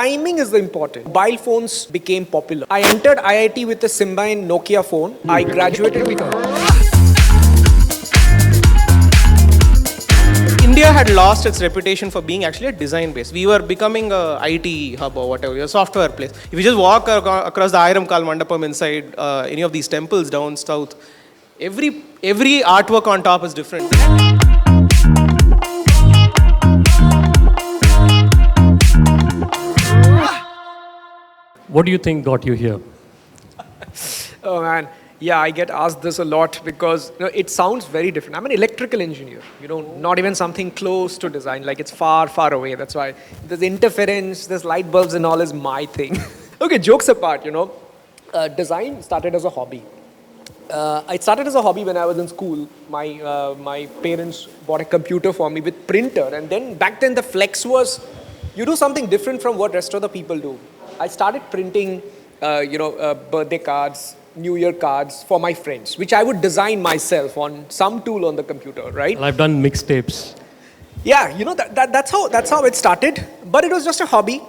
timing is the important. Mobile phones became popular. I entered IIT with a Symbian Nokia phone. I graduated with India had lost its reputation for being actually a design base. We were becoming a IT hub or whatever, a software place. If you just walk across the Ayram Kal Mandapam inside any of these temples down south, every artwork on top is different. What do you think got you here? Oh man, yeah, I get asked this a lot because it sounds very different. I'm an electrical engineer, not even something close to design, like it's far, far away. That's why this interference, this light bulbs and all is my thing. Okay, jokes apart, design started as a hobby. It started as a hobby when I was in school. My parents bought a computer for me with printer, and then back then the flex was, you do something different from what rest of the people do. I started printing, birthday cards, New Year cards for my friends, which I would design myself on some tool on the computer, right? Well, I've done mixtapes. Yeah, that's how it started. But it was just a hobby.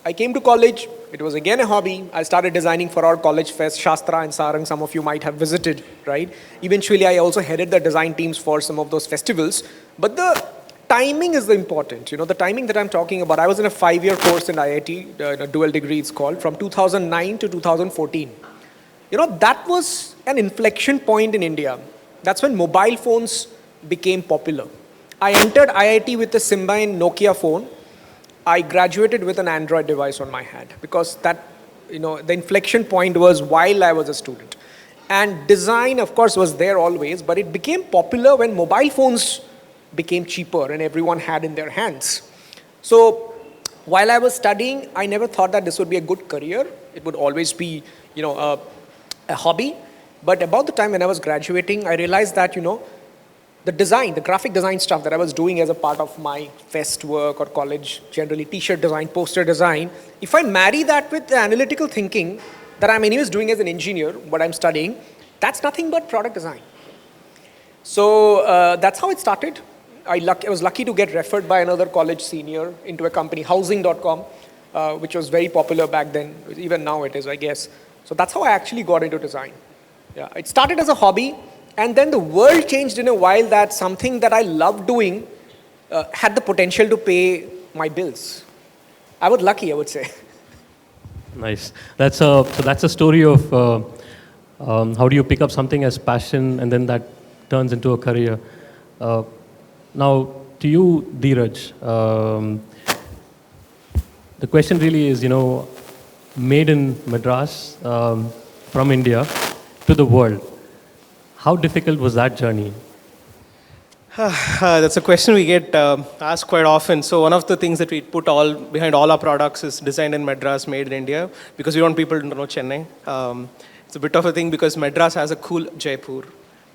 I came to college. It was again a hobby. I started designing for our college fest, Shastra and Sarang. Some of you might have visited, right? Eventually, I also headed the design teams for some of those festivals. But the timing is the important. The timing that I'm talking about. I was in a 5-year course in IIT, a dual degree it's called, from 2009 to 2014. That was an inflection point in India. That's when mobile phones became popular. I entered IIT with a Symbian Nokia phone. I graduated with an Android device on my hand because that, the inflection point was while I was a student. And design, of course, was there always, but it became popular when mobile phones became cheaper and everyone had in their hands. So while I was studying, I never thought that this would be a good career. It would always be, a hobby. But about the time when I was graduating, I realized that, the graphic design stuff that I was doing as a part of my fest work or college, generally t-shirt design, poster design, if I marry that with the analytical thinking that I'm anyways doing as an engineer, what I'm studying, that's nothing but product design. So that's how it started. I was lucky to get referred by another college senior into a company, housing.com, which was very popular back then. Even now it is, I guess. So that's how I actually got into design. Yeah, it started as a hobby, and then the world changed in a while that something that I loved doing had the potential to pay my bills. I was lucky, I would say. Nice. That's a story of how do you pick up something as passion and then that turns into a career. Now, to you, Dheeraj, the question really is, made in Madras, from India to the world. How difficult was that journey? That's a question we get asked quite often. So one of the things that we put behind all our products is designed in Madras, made in India, because we want people to know Chennai. It's a bit of a thing because Madras has a cool Jaipur,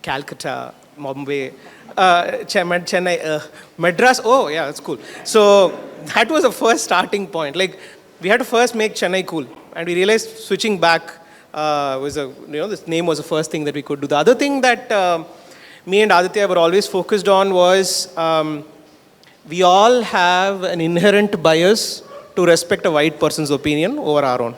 Calcutta, Mumbai, Chennai, Madras. Oh yeah, that's cool. So that was the first starting point. Like we had to first make Chennai cool, and we realized switching back this name was the first thing that we could do. The other thing that me and Aditya were always focused on was we all have an inherent bias to respect a white person's opinion over our own.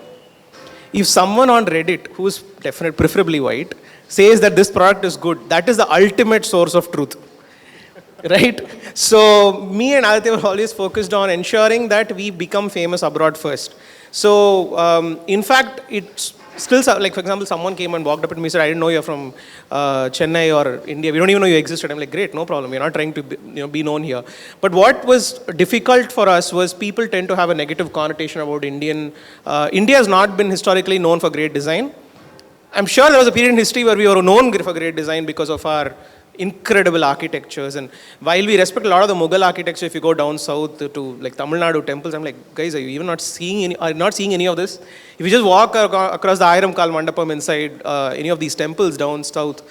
If someone on Reddit, who's preferably white, says that this product is good, that is the ultimate source of truth. Right? So me and Aditya were always focused on ensuring that we become famous abroad first. So in fact, it's still, like for example, someone came and walked up at me and said, I didn't know you're from Chennai or India. We don't even know you existed. I'm like, great, no problem. We're not trying to be known here. But what was difficult for us was people tend to have a negative connotation about Indian. India has not been historically known for great design. I'm sure there was a period in history where we were known for great design because of our incredible architectures. And while we respect a lot of the Mughal architecture, if you go down south to like Tamil Nadu temples, I'm like, guys, are you even not seeing any of this? If you just walk across the Ayram Kal Mandapam inside any of these temples down south,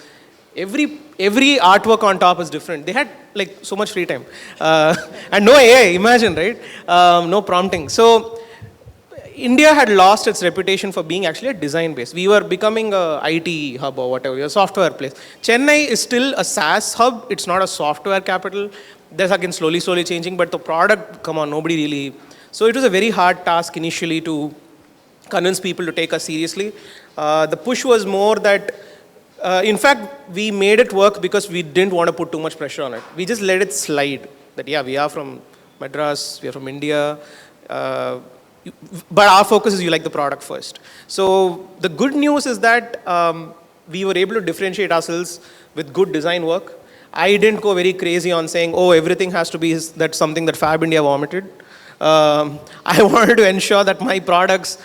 every artwork on top is different. They had like so much free time. And no AI, imagine, right? No prompting. So India had lost its reputation for being actually a design base. We were becoming a IT hub or whatever, a software place. Chennai is still a SaaS hub. It's not a software capital. That's again slowly changing, but the product, come on, nobody really So it was a very hard task initially to convince people to take us seriously. The push was more that, in fact, we made it work because we didn't want to put too much pressure on it. We just let it slide. That, yeah, we are from Madras, we are from India, but our focus is you like the product first. So the good news is that we were able to differentiate ourselves with good design work. I didn't go very crazy on saying, oh, everything has to be that's something that Fab India vomited. I wanted to ensure that my products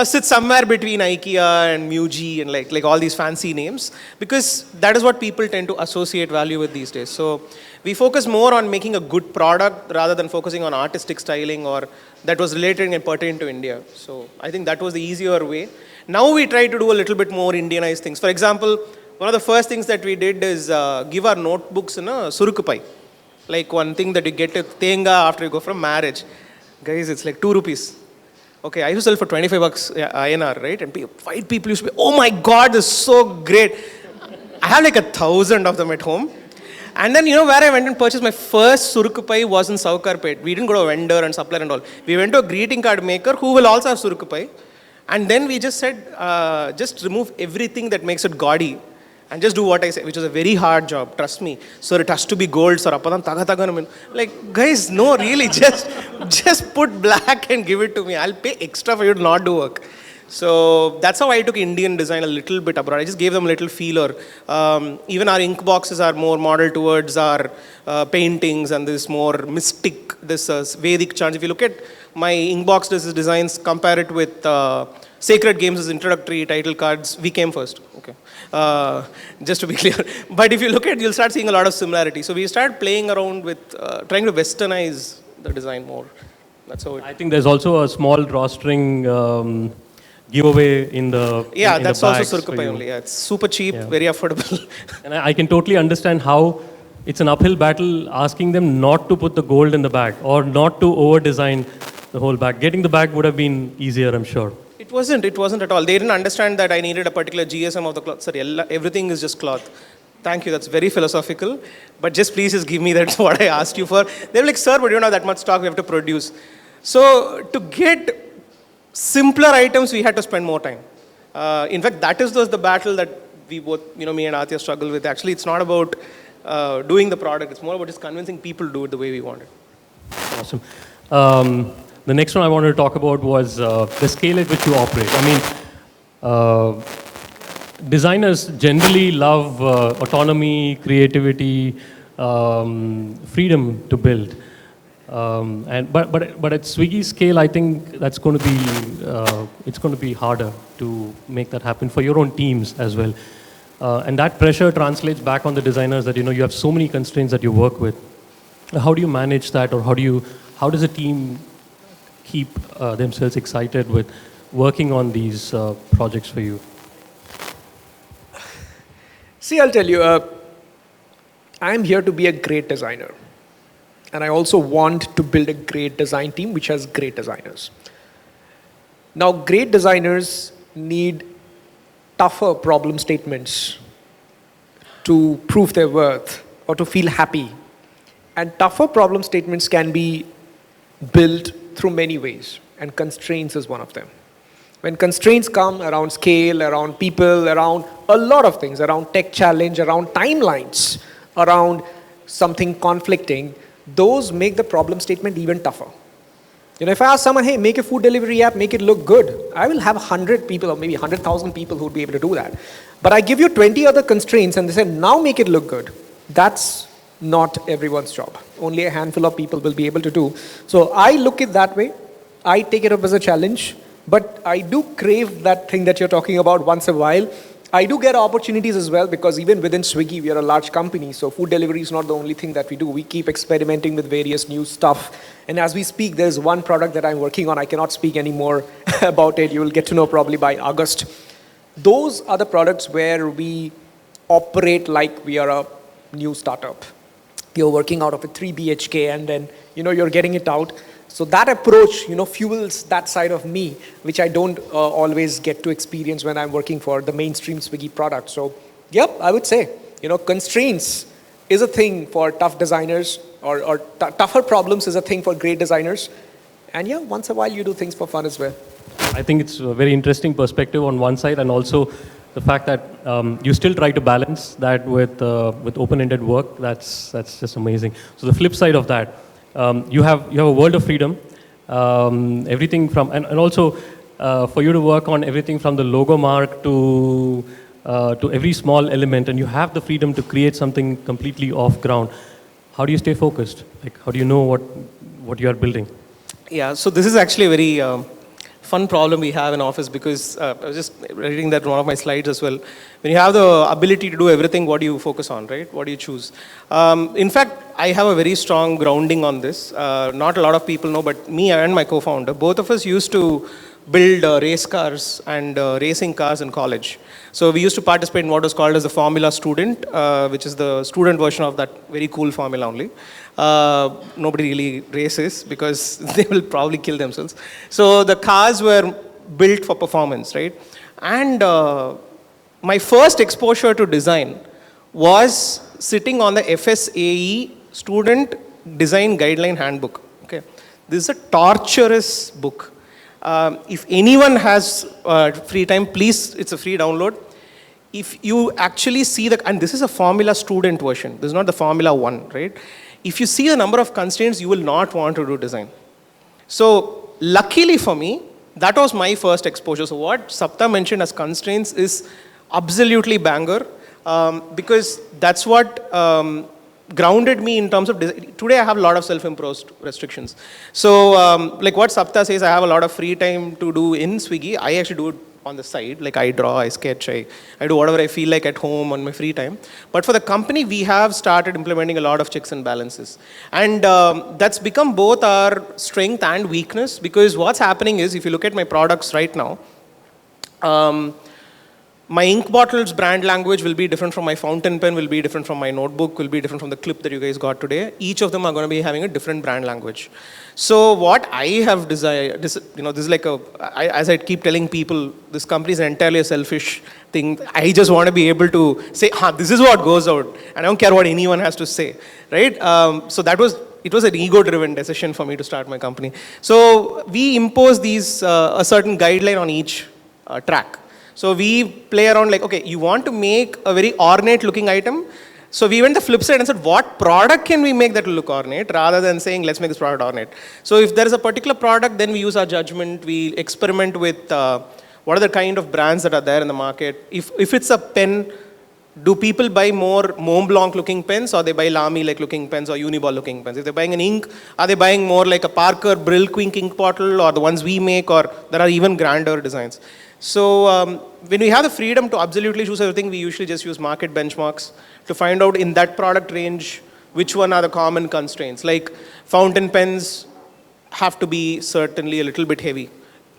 sit somewhere between IKEA and Muji and like all these fancy names, because that is what people tend to associate value with these days. So we focus more on making a good product rather than focusing on artistic styling or that was related and pertinent to India. So I think that was the easier way. Now we try to do a little bit more Indianized things. For example, one of the first things that we did is give our notebooks in a surukupai. Like one thing that you get at Tenga after you go from marriage. Guys, it's like 2 rupees. Okay, I used to sell for 25 bucks INR, right? And 5 people used to be, oh my God, this is so great. I have like 1,000 of them at home. And then, where I went and purchased my first surukupai was in Saukarpet. We didn't go to a vendor and supplier and all. We went to a greeting card maker who will also have surukupai. And then we just said, just remove everything that makes it gaudy. And just do what I say, which was a very hard job, trust me. Sir, it has to be gold, sir. Like, guys, no, really, just put black and give it to me. I'll pay extra for you to not do work. So that's how I took Indian design a little bit abroad. I just gave them a little feeler. Even our ink boxes are more modeled towards our paintings and this more mystic, this Vedic chants. If you look at my ink box designs, compare it with Sacred Games' introductory title cards, we came first. Okay. Just to be clear. But if you look at it, you'll start seeing a lot of similarity. So we started playing around with trying to westernize the design more. That's how it... I think there's also a small drawstring giveaway in the Yeah, in that's the also Surukupai only. Yeah, it's super cheap, very affordable. And I can totally understand how it's an uphill battle asking them not to put the gold in the bag or not to over-design the whole bag. Getting the bag would have been easier, I'm sure. It wasn't at all. They didn't understand that I needed a particular GSM of the cloth. Sorry, everything is just cloth. Thank you, that's very philosophical. But just please just give me that's what I asked you for. They were like, sir, but you don't have that much stock, we have to produce. So to get simpler items, we had to spend more time. In fact, that is the battle that we both, me and Atya struggle with. Actually, it's not about doing the product. It's more about just convincing people to do it the way we want it. Awesome. The next one I wanted to talk about was the scale at which you operate. I mean, designers generally love autonomy, creativity, freedom to build. But at Swiggy's scale, I think that's going to be it's going to be harder to make that happen for your own teams as well. And that pressure translates back on the designers that you have so many constraints that you work with. How do you manage that, or how does a team keep themselves excited with working on these projects for you? See, I'll tell you, I'm here to be a great designer. And I also want to build a great design team which has great designers. Now, great designers need tougher problem statements to prove their worth or to feel happy. And tougher problem statements can be built through many ways, and constraints is one of them. When constraints come around scale, around people, around a lot of things, around tech challenge, around timelines, around something conflicting, those make the problem statement even tougher. If I ask someone, hey, make a food delivery app, make it look good, I will have 100 people or maybe 100,000 people who would be able to do that. But I give you 20 other constraints and they say, now make it look good. That's not everyone's job. Only a handful of people will be able to do. So I look at it that way. I take it up as a challenge, but I do crave that thing that you're talking about once in a while. I do get opportunities as well, because even within Swiggy, we are a large company. So food delivery is not the only thing that we do. We keep experimenting with various new stuff. And as we speak, there's one product that I'm working on. I cannot speak any more about it. You will get to know probably by August. Those are the products where we operate like we are a new startup. You're working out of a 3 BHK and then, you're getting it out. So that approach, fuels that side of me, which I don't always get to experience when I'm working for the mainstream Swiggy product. So, yep, I would say, constraints is a thing for tough designers, or tougher problems is a thing for great designers. And yeah, once a while you do things for fun as well. I think it's a very interesting perspective on one side, and also the fact that you still try to balance that with open-ended work. That's just amazing. So the flip side of that, you have a world of freedom. Everything from and also for you to work on everything from the logo mark to every small element, and you have the freedom to create something completely off ground. How do you stay focused? Like, how do you know what you are building? Yeah, so this is actually a very fun problem we have in office, because I was just reading that in one of my slides as well. When you have the ability to do everything, what do you focus on, right? What do you choose? In fact, I have a very strong grounding on this. Not a lot of people know, but me and my co-founder, both of us used to build race cars and racing cars in college. So we used to participate in what was called as the Formula Student, which is the student version of that very cool Formula only. Nobody really races because they will probably kill themselves. So the cars were built for performance, right? And my first exposure to design was sitting on the FSAE Student Design Guideline Handbook. Okay, this is a torturous book. If anyone has free time, please, it's a free download. If you actually see and this is a Formula Student version, this is not the Formula 1, right? If you see the number of constraints, you will not want to do design. So luckily for me, that was my first exposure. So what Sapta mentioned as constraints is absolutely banger, because that's what grounded me in terms of design. Today I have a lot of self-imposed restrictions. So like what Sapta says, I have a lot of free time to do in Swiggy. I actually do it on the side, like I draw, I sketch, I do whatever I feel like at home on my free time. But for the company, we have started implementing a lot of checks and balances. And that's become both our strength and weakness, because what's happening is, if you look at my products right now, my ink bottle's brand language will be different from my fountain pen, will be different from my notebook, will be different from the clip that you guys got today. Each of them are going to be having a different brand language. So what I have desired, this is like as I keep telling people, this company is entirely a selfish thing. I just want to be able to say, this is what goes out. And I don't care what anyone has to say, right? So it was an ego-driven decision for me to start my company. So we impose these, a certain guideline on each track. So we play around like, okay, you want to make a very ornate looking item. So we went the flip side and said, what product can we make that will look ornate, rather than saying, let's make this product ornate. So if there is a particular product, then we use our judgment. We experiment with what are the kind of brands that are there in the market. If it's a pen, do people buy more Mont Blanc looking pens, or they buy Lamy like looking pens or Uniball looking pens? If they're buying an ink, are they buying more like a Parker Brill Quink ink bottle, or the ones we make, or there are even grander designs? So when we have the freedom to absolutely choose everything, we usually just use market benchmarks to find out in that product range which one are the common constraints. Like fountain pens have to be certainly a little bit heavy.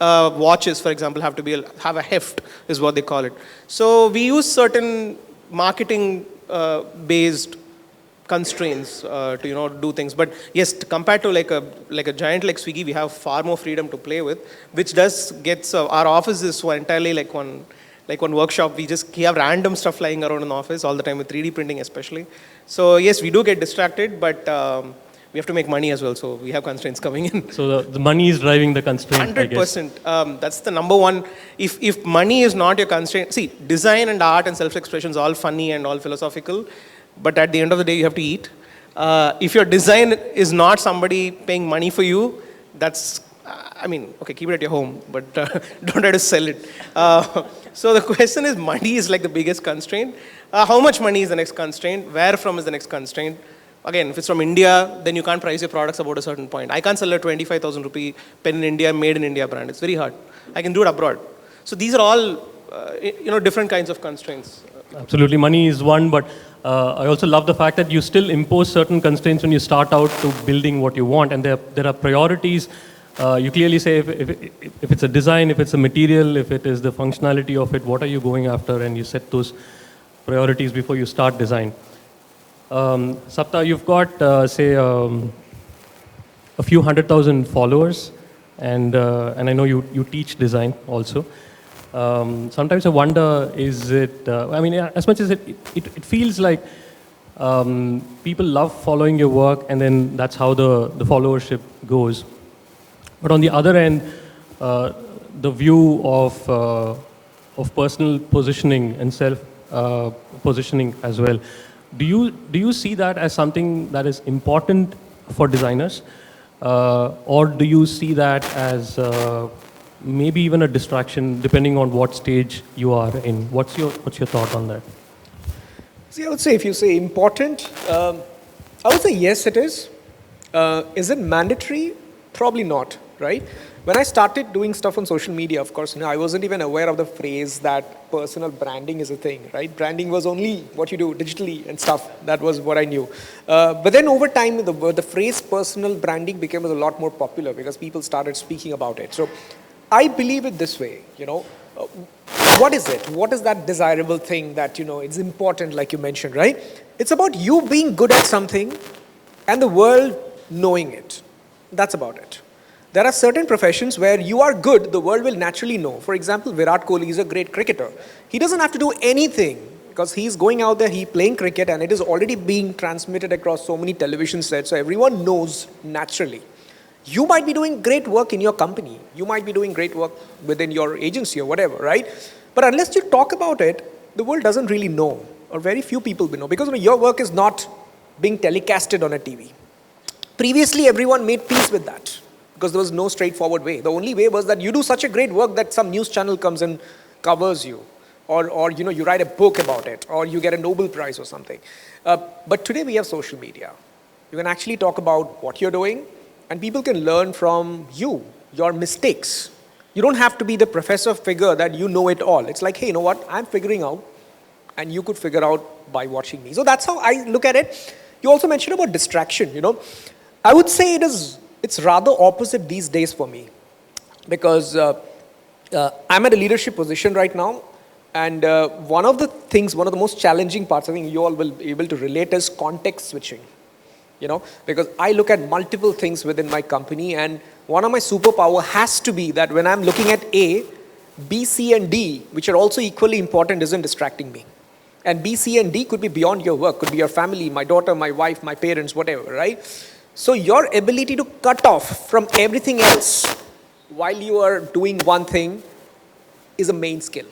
Watches, for example, have a heft, is what they call it. So we use certain marketing based constraints to do things. But yes, compared to like a giant like Swiggy, we have far more freedom to play with, which does get our office is entirely like one workshop. We have random stuff lying around in the office all the time, with 3D printing especially. So yes, we do get distracted, but we have to make money as well. So we have constraints coming in. So the money is driving the constraint. 100%. That's the number one. If money is not your constraint, see, design and art and self-expression is all funny and all philosophical. But at the end of the day, you have to eat. If your design is not somebody paying money for you, that's, okay, keep it at your home, but don't try to sell it. So the question is, money is like the biggest constraint. How much money is the next constraint? Where from is the next constraint? Again, if it's from India, then you can't price your products above a certain point. I can't sell a 25,000 rupee pen in India, made in India brand. It's very hard. I can do it abroad. So these are all, different kinds of constraints. Absolutely, money is one, but I also love the fact that you still impose certain constraints when you start out to building what you want, and there are priorities. You clearly say if it's a design, if it's a material, if it is the functionality of it, what are you going after, and you set those priorities before you start design. Sapta, you've got say a few 100,000 followers, and I know you teach design also. Sometimes I wonder, is it, as much as it feels like people love following your work, and then that's how the followership goes. But on the other end, the view of personal positioning and self positioning as well. Do you see that as something that is important for designers, or do you see that as maybe even a distraction, depending on what stage you are in? What's your thought on that? See, I would say if you say important, I would say yes, it is. Is it mandatory? Probably not, right? When I started doing stuff on social media, of course, I wasn't even aware of the phrase that personal branding is a thing, right? Branding was only what you do digitally and stuff. That was what I knew. But then over time, the phrase personal branding became a lot more popular because people started speaking about it. So I believe it this way, what is it? What is that desirable thing that, it's important, like you mentioned, right? It's about you being good at something and the world knowing it. That's about it. There are certain professions where you are good, the world will naturally know. For example, Virat Kohli is a great cricketer. He doesn't have to do anything because he's going out there, he's playing cricket, and it is already being transmitted across so many television sets, so everyone knows naturally. You might be doing great work in your company. You might be doing great work within your agency or whatever, right? But unless you talk about it, the world doesn't really know, or very few people will know, because your work is not being telecasted on a TV. Previously, everyone made peace with that because there was no straightforward way. The only way was that you do such a great work that some news channel comes and covers you, or you write a book about it, or you get a Nobel Prize or something. But today we have social media. You can actually talk about what you're doing, and people can learn from you, your mistakes. You don't have to be the professor figure that you know it all. It's like, hey, you know what? I'm figuring out, and you could figure out by watching me. So that's how I look at it. You also mentioned about distraction, I would say it's rather opposite these days for me, because I'm at a leadership position right now, and one of the most challenging parts, I think you all will be able to relate, is context switching. Because I look at multiple things within my company, and one of my superpower has to be that when I'm looking at A, B, C, and D, which are also equally important, isn't distracting me. And B, C, and D could be beyond your work, could be your family, my daughter, my wife, my parents, whatever, right? So your ability to cut off from everything else while you are doing one thing is a main skill.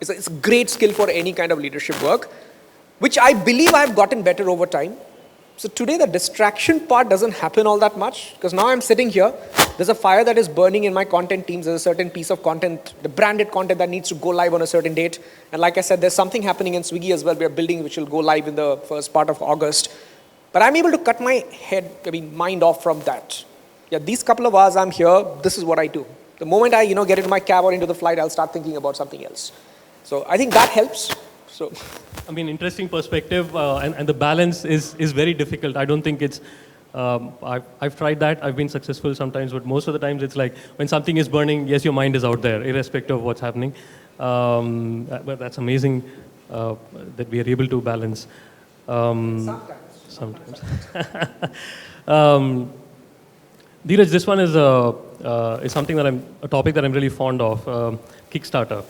It's a great skill for any kind of leadership work, which I believe I've gotten better over time. So today the distraction part doesn't happen all that much, because now I'm sitting here, there's a fire that is burning in my content teams, there's a certain piece of content, the branded content that needs to go live on a certain date. And like I said, there's something happening in Swiggy as well, we are building, which will go live in the first part of August. But I'm able to cut my mind off from that. Yeah, these couple of hours I'm here, this is what I do. The moment I, get into my cab or into the flight, I'll start thinking about something else. So I think that helps. So, Interesting perspective, and the balance is very difficult. I don't think it's, I've tried that, I've been successful sometimes, but most of the times it's like, when something is burning, yes, your mind is out there, irrespective of what's happening. But that's amazing that we are able to balance. Sometimes. Dheeraj, this one is something that a topic that I'm really fond of, Kickstarter.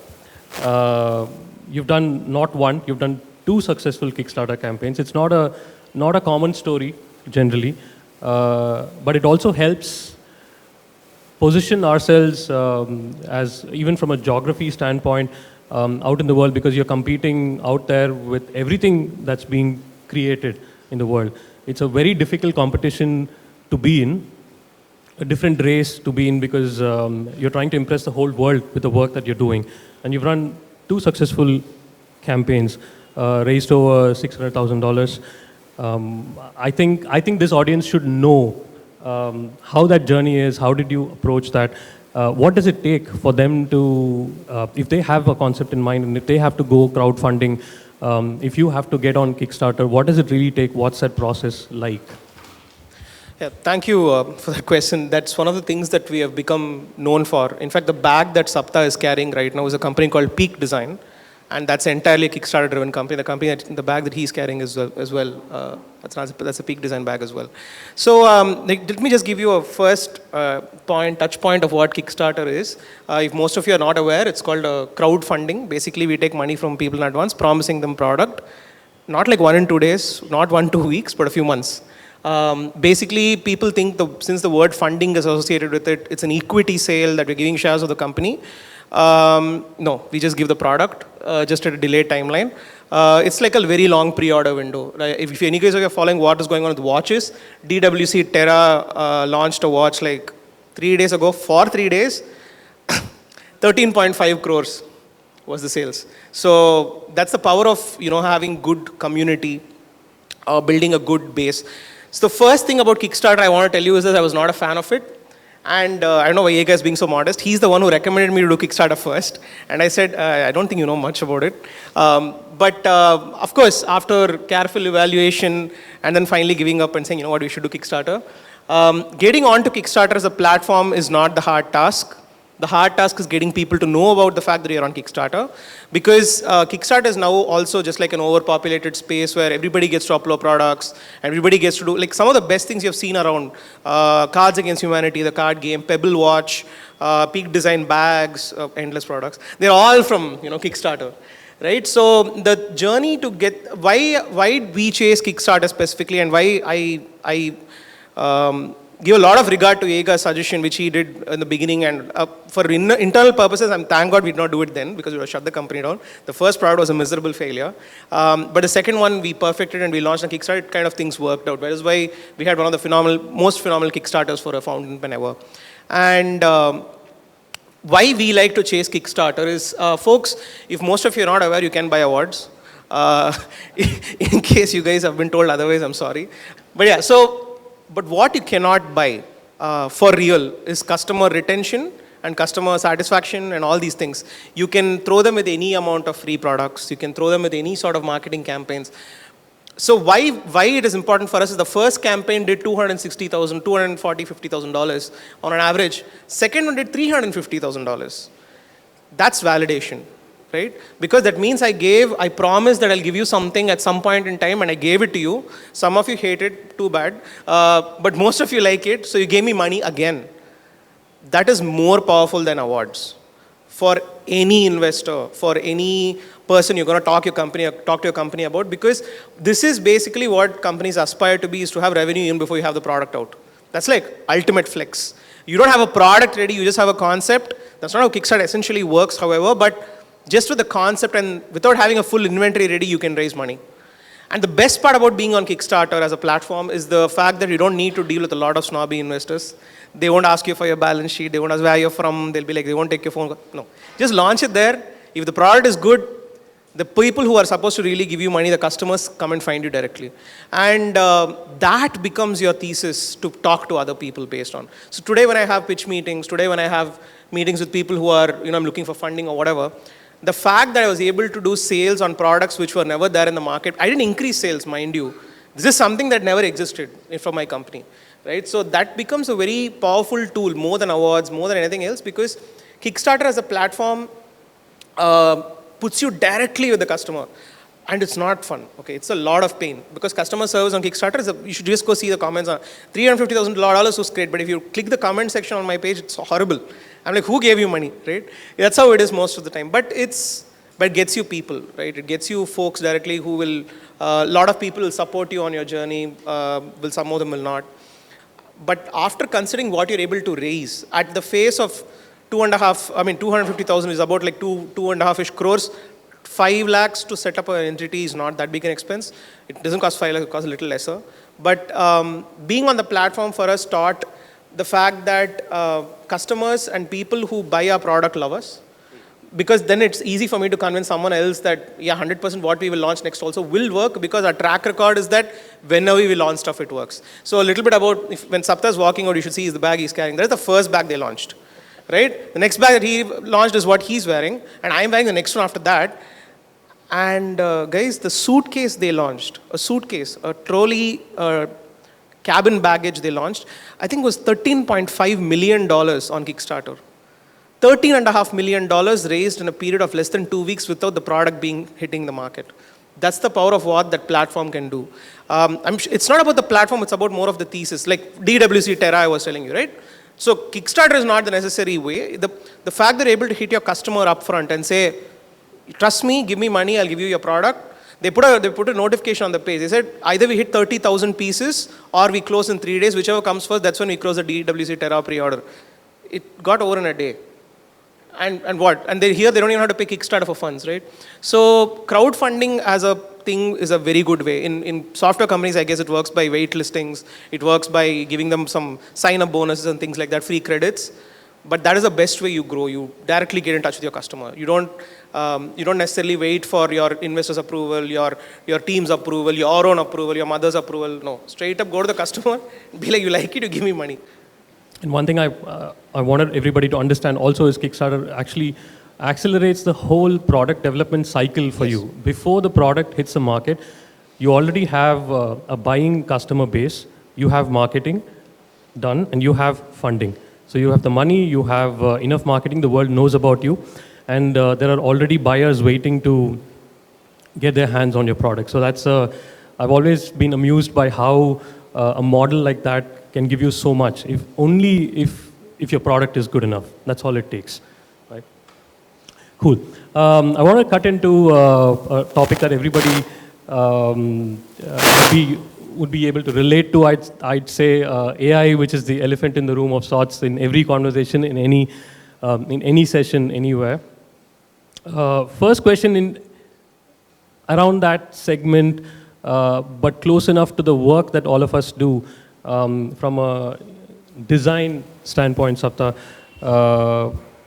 You've done not one, you've done 2 successful Kickstarter campaigns. It's not a common story generally, but it also helps position ourselves as, even from a geography standpoint, out in the world, because you're competing out there with everything that's being created in the world. It's a very difficult competition to be in, a different race to be in, because you're trying to impress the whole world with the work that you're doing. And you've run 2 successful campaigns, raised over $600,000. I think this audience should know how that journey is. How did you approach that? What does it take for them to, if they have a concept in mind and if they have to go crowdfunding, if you have to get on Kickstarter, what does it really take? What's that process like? Yeah, thank you for that question. That's one of the things that we have become known for. In fact, the bag that Sapta is carrying right now is a company called Peak Design, and that's entirely a Kickstarter-driven company. The bag that he's carrying is as well. That's a Peak Design bag as well. So let me just give you a first touch point of what Kickstarter is. If most of you are not aware, it's called crowdfunding. Basically, we take money from people in advance, promising them product, not like 1 in 2 days, not 1-2 weeks, but a few months. Basically, people think since the word funding is associated with it, it's an equity sale that we're giving shares of the company. No, we just give the product, just at a delayed timeline. It's like a very long pre-order window. Right? If any case of you are following what is going on with watches, DWC Terra launched a watch like 3 days ago. For 3 days, 13.5 crores was the sales. So that's the power of having good community, building a good base. So the first thing about Kickstarter I want to tell you is that I was not a fan of it. And I don't know why Yega is being so modest. He's the one who recommended me to do Kickstarter first. And I said, I don't think you know much about it. But of course, after careful evaluation and then finally giving up and saying, you know what, we should do Kickstarter. Getting onto Kickstarter as a platform is not the hard task. The hard task is getting people to know about the fact that you're on Kickstarter, because Kickstarter is now also just like an overpopulated space where everybody gets to upload products, everybody gets to do like some of the best things you've seen around Cards Against Humanity, the card game, Pebble Watch, Peak Design bags, endless products. They're all from Kickstarter, right? So the journey to get why we chase Kickstarter specifically, and why I give a lot of regard to Yega's suggestion, which he did in the beginning, and for internal purposes, thank God we did not do it then, because we would have shut the company down. The first product was a miserable failure. But the second one, we perfected and we launched on Kickstarter. It kind of things worked out. That is why we had one of the most phenomenal Kickstarters for a fountain pen ever. And why we like to chase Kickstarter is, folks, if most of you are not aware, you can buy awards. In case you guys have been told otherwise, I'm sorry. But yeah, but what you cannot buy for real is customer retention and customer satisfaction and all these things. You can throw them with any amount of free products. You can throw them with any sort of marketing campaigns. So why it is important for us is the first campaign did $260,000, $50,000 on an average. Second one did $350,000. That's validation. Right? Because that means I promised that I'll give you something at some point in time, and I gave it to you. Some of you hate it, too bad. But most of you like it, so you gave me money again. That is more powerful than awards. For any investor, for any person you're going to talk to your company about, because this is basically what companies aspire to be, is to have revenue in before you have the product out. That's like ultimate flex. You don't have a product ready, you just have a concept. That's not how Kickstarter essentially works, however, but just with the concept and without having a full inventory ready, you can raise money. And the best part about being on Kickstarter as a platform is the fact that you don't need to deal with a lot of snobby investors. They won't ask you for your balance sheet. They won't ask where you're from. They'll be like, they won't take your phone. No. Just launch it there. If the product is good, the people who are supposed to really give you money, the customers, come and find you directly. And that becomes your thesis to talk to other people based on. So today when I have pitch meetings, today when I have meetings with people who are, I'm looking for funding or whatever, the fact that I was able to do sales on products which were never there in the market, I didn't increase sales, mind you. This is something that never existed for my company, right? So that becomes a very powerful tool, more than awards, more than anything else, because Kickstarter as a platform puts you directly with the customer. And it's not fun, okay? It's a lot of pain, because customer service on Kickstarter, you should just go see the comments on $350,000 was great, but if you click the comment section on my page, it's horrible. I'm like, who gave you money, right? That's how it is most of the time. But it gets you people, right? It gets you folks directly who will, a lot of people will support you on your journey, some of them will not. But after considering what you're able to raise, at the face of 250,000 is about like 2.5-ish crores, 5 lakhs to set up an entity is not that big an expense. It doesn't cost 5 lakhs, it costs a little lesser. But being on the platform for us taught the fact that customers and people who buy our product love us. Because then it's easy for me to convince someone else that, yeah, 100% what we will launch next also will work, because our track record is that whenever we launch stuff, it works. So a little bit about when Sapta is walking out, you should see is the bag he's carrying. That's the first bag they launched, right? The next bag that he launched is what he's wearing, and I'm wearing the next one after that. And guys, the suitcase they launched, a trolley, cabin baggage they launched, I think was $13.5 million on Kickstarter. $13.5 million raised in a period of less than 2 weeks without the product hitting the market. That's the power of what that platform can do. It's not about the platform, it's about more of the thesis. Like DWC Terra I was telling you, right? So Kickstarter is not the necessary way. The fact that you're able to hit your customer up front and say, trust me, give me money, I'll give you your product. They put a notification on the page. They said either we hit 30,000 pieces or we close in 3 days. Whichever comes first, that's when we close the DWC Terra pre-order. It got over in a day. And what? And here they don't even have to pay Kickstarter for funds, right? So crowdfunding as a thing is a very good way. In software companies, I guess it works by wait listings. It works by giving them some sign-up bonuses and things like that, free credits. But that is the best way you grow. You directly get in touch with your customer. You don't necessarily wait for your investors' approval, your team's approval, your own approval, your mother's approval. No, straight up go to the customer, be like, you like it, you give me money. And one thing I wanted everybody to understand also is Kickstarter actually accelerates the whole product development cycle for you. Before the product hits the market, you already have a buying customer base, you have marketing done, and you have funding. So you have the money, you have enough marketing, the world knows about you, and there are already buyers waiting to get their hands on your product. So that's, I've always been amused by how a model like that can give you so much, if your product is good enough. That's all it takes, right? Cool. I want to cut into a topic that everybody would be able to relate to. I'd say AI, which is the elephant in the room of sorts in every conversation, in any session, anywhere. First question around that segment, but close enough to the work that all of us do from a design standpoint, Sapta.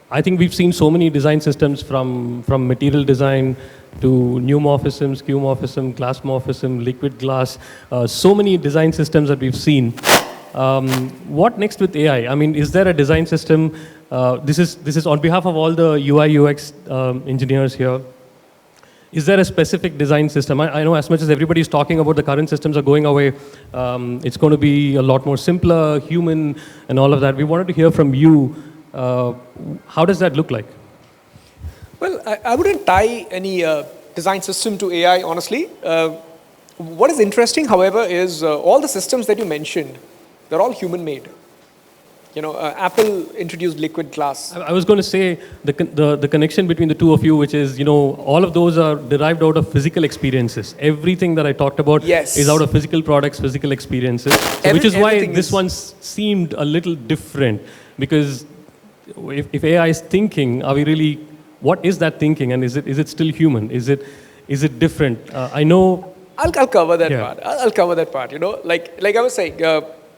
I think we've seen so many design systems from material design to neumorphisms, qmorphism, glassmorphism, liquid glass, so many design systems that we've seen. What next with AI? I mean, is there a design system? This is on behalf of all the UI UX engineers here. Is there a specific design system? I know as much as everybody is talking about the current systems are going away, it's going to be a lot more simpler, human, and all of that. We wanted to hear from you. How does that look like? Well, I wouldn't tie any design system to AI, honestly. What is interesting, however, is all the systems that you mentioned, they're all human-made. You know, Apple introduced liquid glass. I was going to say the connection between the two of you, which is, you know, all of those are derived out of physical experiences. Everything that I talked about is out of physical products, physical experiences. So which is why this one seemed a little different. Because if AI is thinking, are we really, what is that thinking? And is it still human? Is it different? I know. I'll cover that part. I'll cover that part. You know, like I was saying,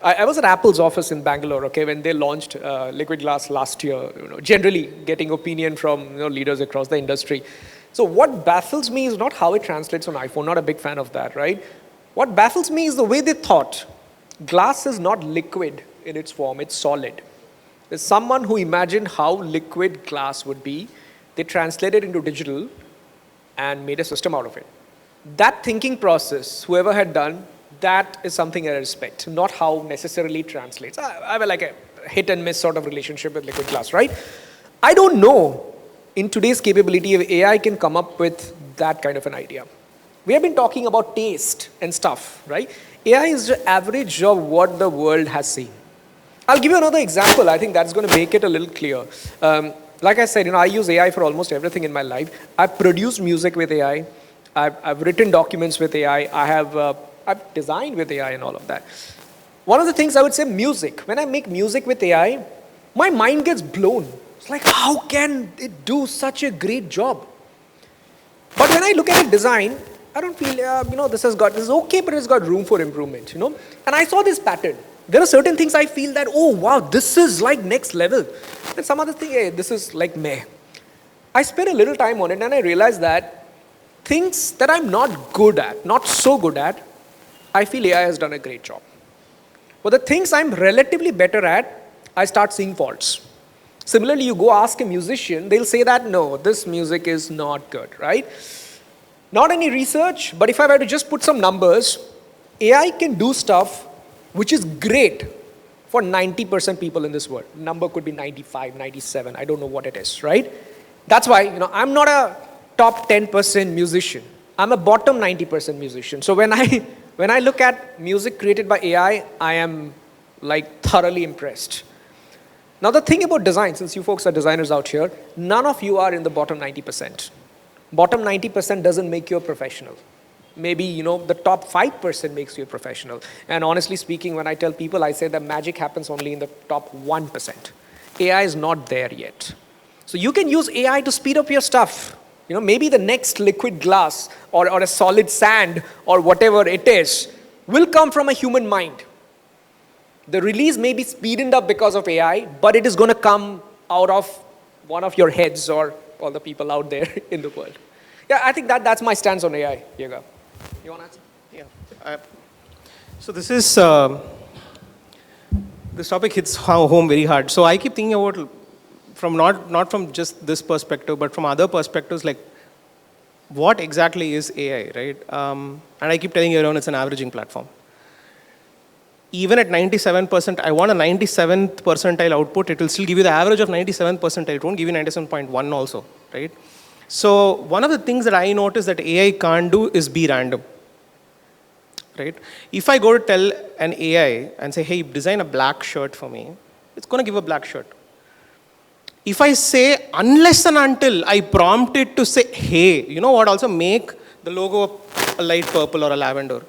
I was at Apple's office in Bangalore, okay, when they launched liquid glass last year, you know, generally getting opinion from, you know, leaders across the industry. So what baffles me is not how it translates on iPhone, not a big fan of that, right? What baffles me is the way they thought. Glass is not liquid in its form, it's solid. There's someone who imagined how liquid glass would be. They translated it into digital and made a system out of it. That thinking process, whoever had done, that is something I respect, not how necessarily it translates. I have like a hit and miss sort of relationship with liquid glass, right? I don't know in today's capability if AI can come up with that kind of an idea. We have been talking about taste and stuff, right? AI is the average of what the world has seen. I'll give you another example. I think that's going to make it a little clear. Like I said, you know, I use AI for almost everything in my life. I've produced music with AI. I've written documents with AI. I've designed with AI and all of that. One of the things I would say, music. When I make music with AI, my mind gets blown. It's like, how can it do such a great job? But when I look at a design, I don't feel, you know, this is okay, but it's got room for improvement, you know. And I saw this pattern. There are certain things I feel that, oh, wow, this is like next level. And some other thing, hey, this is like meh. I spent a little time on it and I realized that things that I'm not good at, not so good at, I feel AI has done a great job. But the things I'm relatively better at, I start seeing faults. Similarly, you go ask a musician, they'll say that, no, this music is not good, right? Not any research, but if I were to just put some numbers, AI can do stuff which is great for 90% people in this world. Number could be 95, 97, I don't know what it is, right? That's why, you know, I'm not a top 10% musician. I'm a bottom 90% musician. So when I look at music created by AI, I am like thoroughly impressed. Now the thing about design, since you folks are designers out here, none of you are in the bottom 90%. Bottom 90% doesn't make you a professional. Maybe, the top 5% makes you a professional. And honestly speaking, when I tell people, I say that magic happens only in the top 1%. AI is not there yet. So you can use AI to speed up your stuff. Maybe the next liquid glass or a solid sand or whatever it is will come from a human mind. The release may be speeded up because of AI, but it is going to come out of one of your heads or all the people out there in the world. Yeah, I think that's my stance on AI, Yega. You want to answer? Yeah. So this is, this topic hits home very hard. So I keep thinking about, from not from just this perspective, but from other perspectives, like what exactly is AI, right? And I keep telling everyone it's an averaging platform. Even at 97%, I want a 97th percentile output. It will still give you the average of 97th percentile. It won't give you 97.1 also, right? So one of the things that I notice that AI can't do is be random, right? If I go to tell an AI and say, hey, design a black shirt for me, it's going to give a black shirt. If I say, unless and until I prompt it to say, hey, you know what, also make the logo a light purple or a lavender,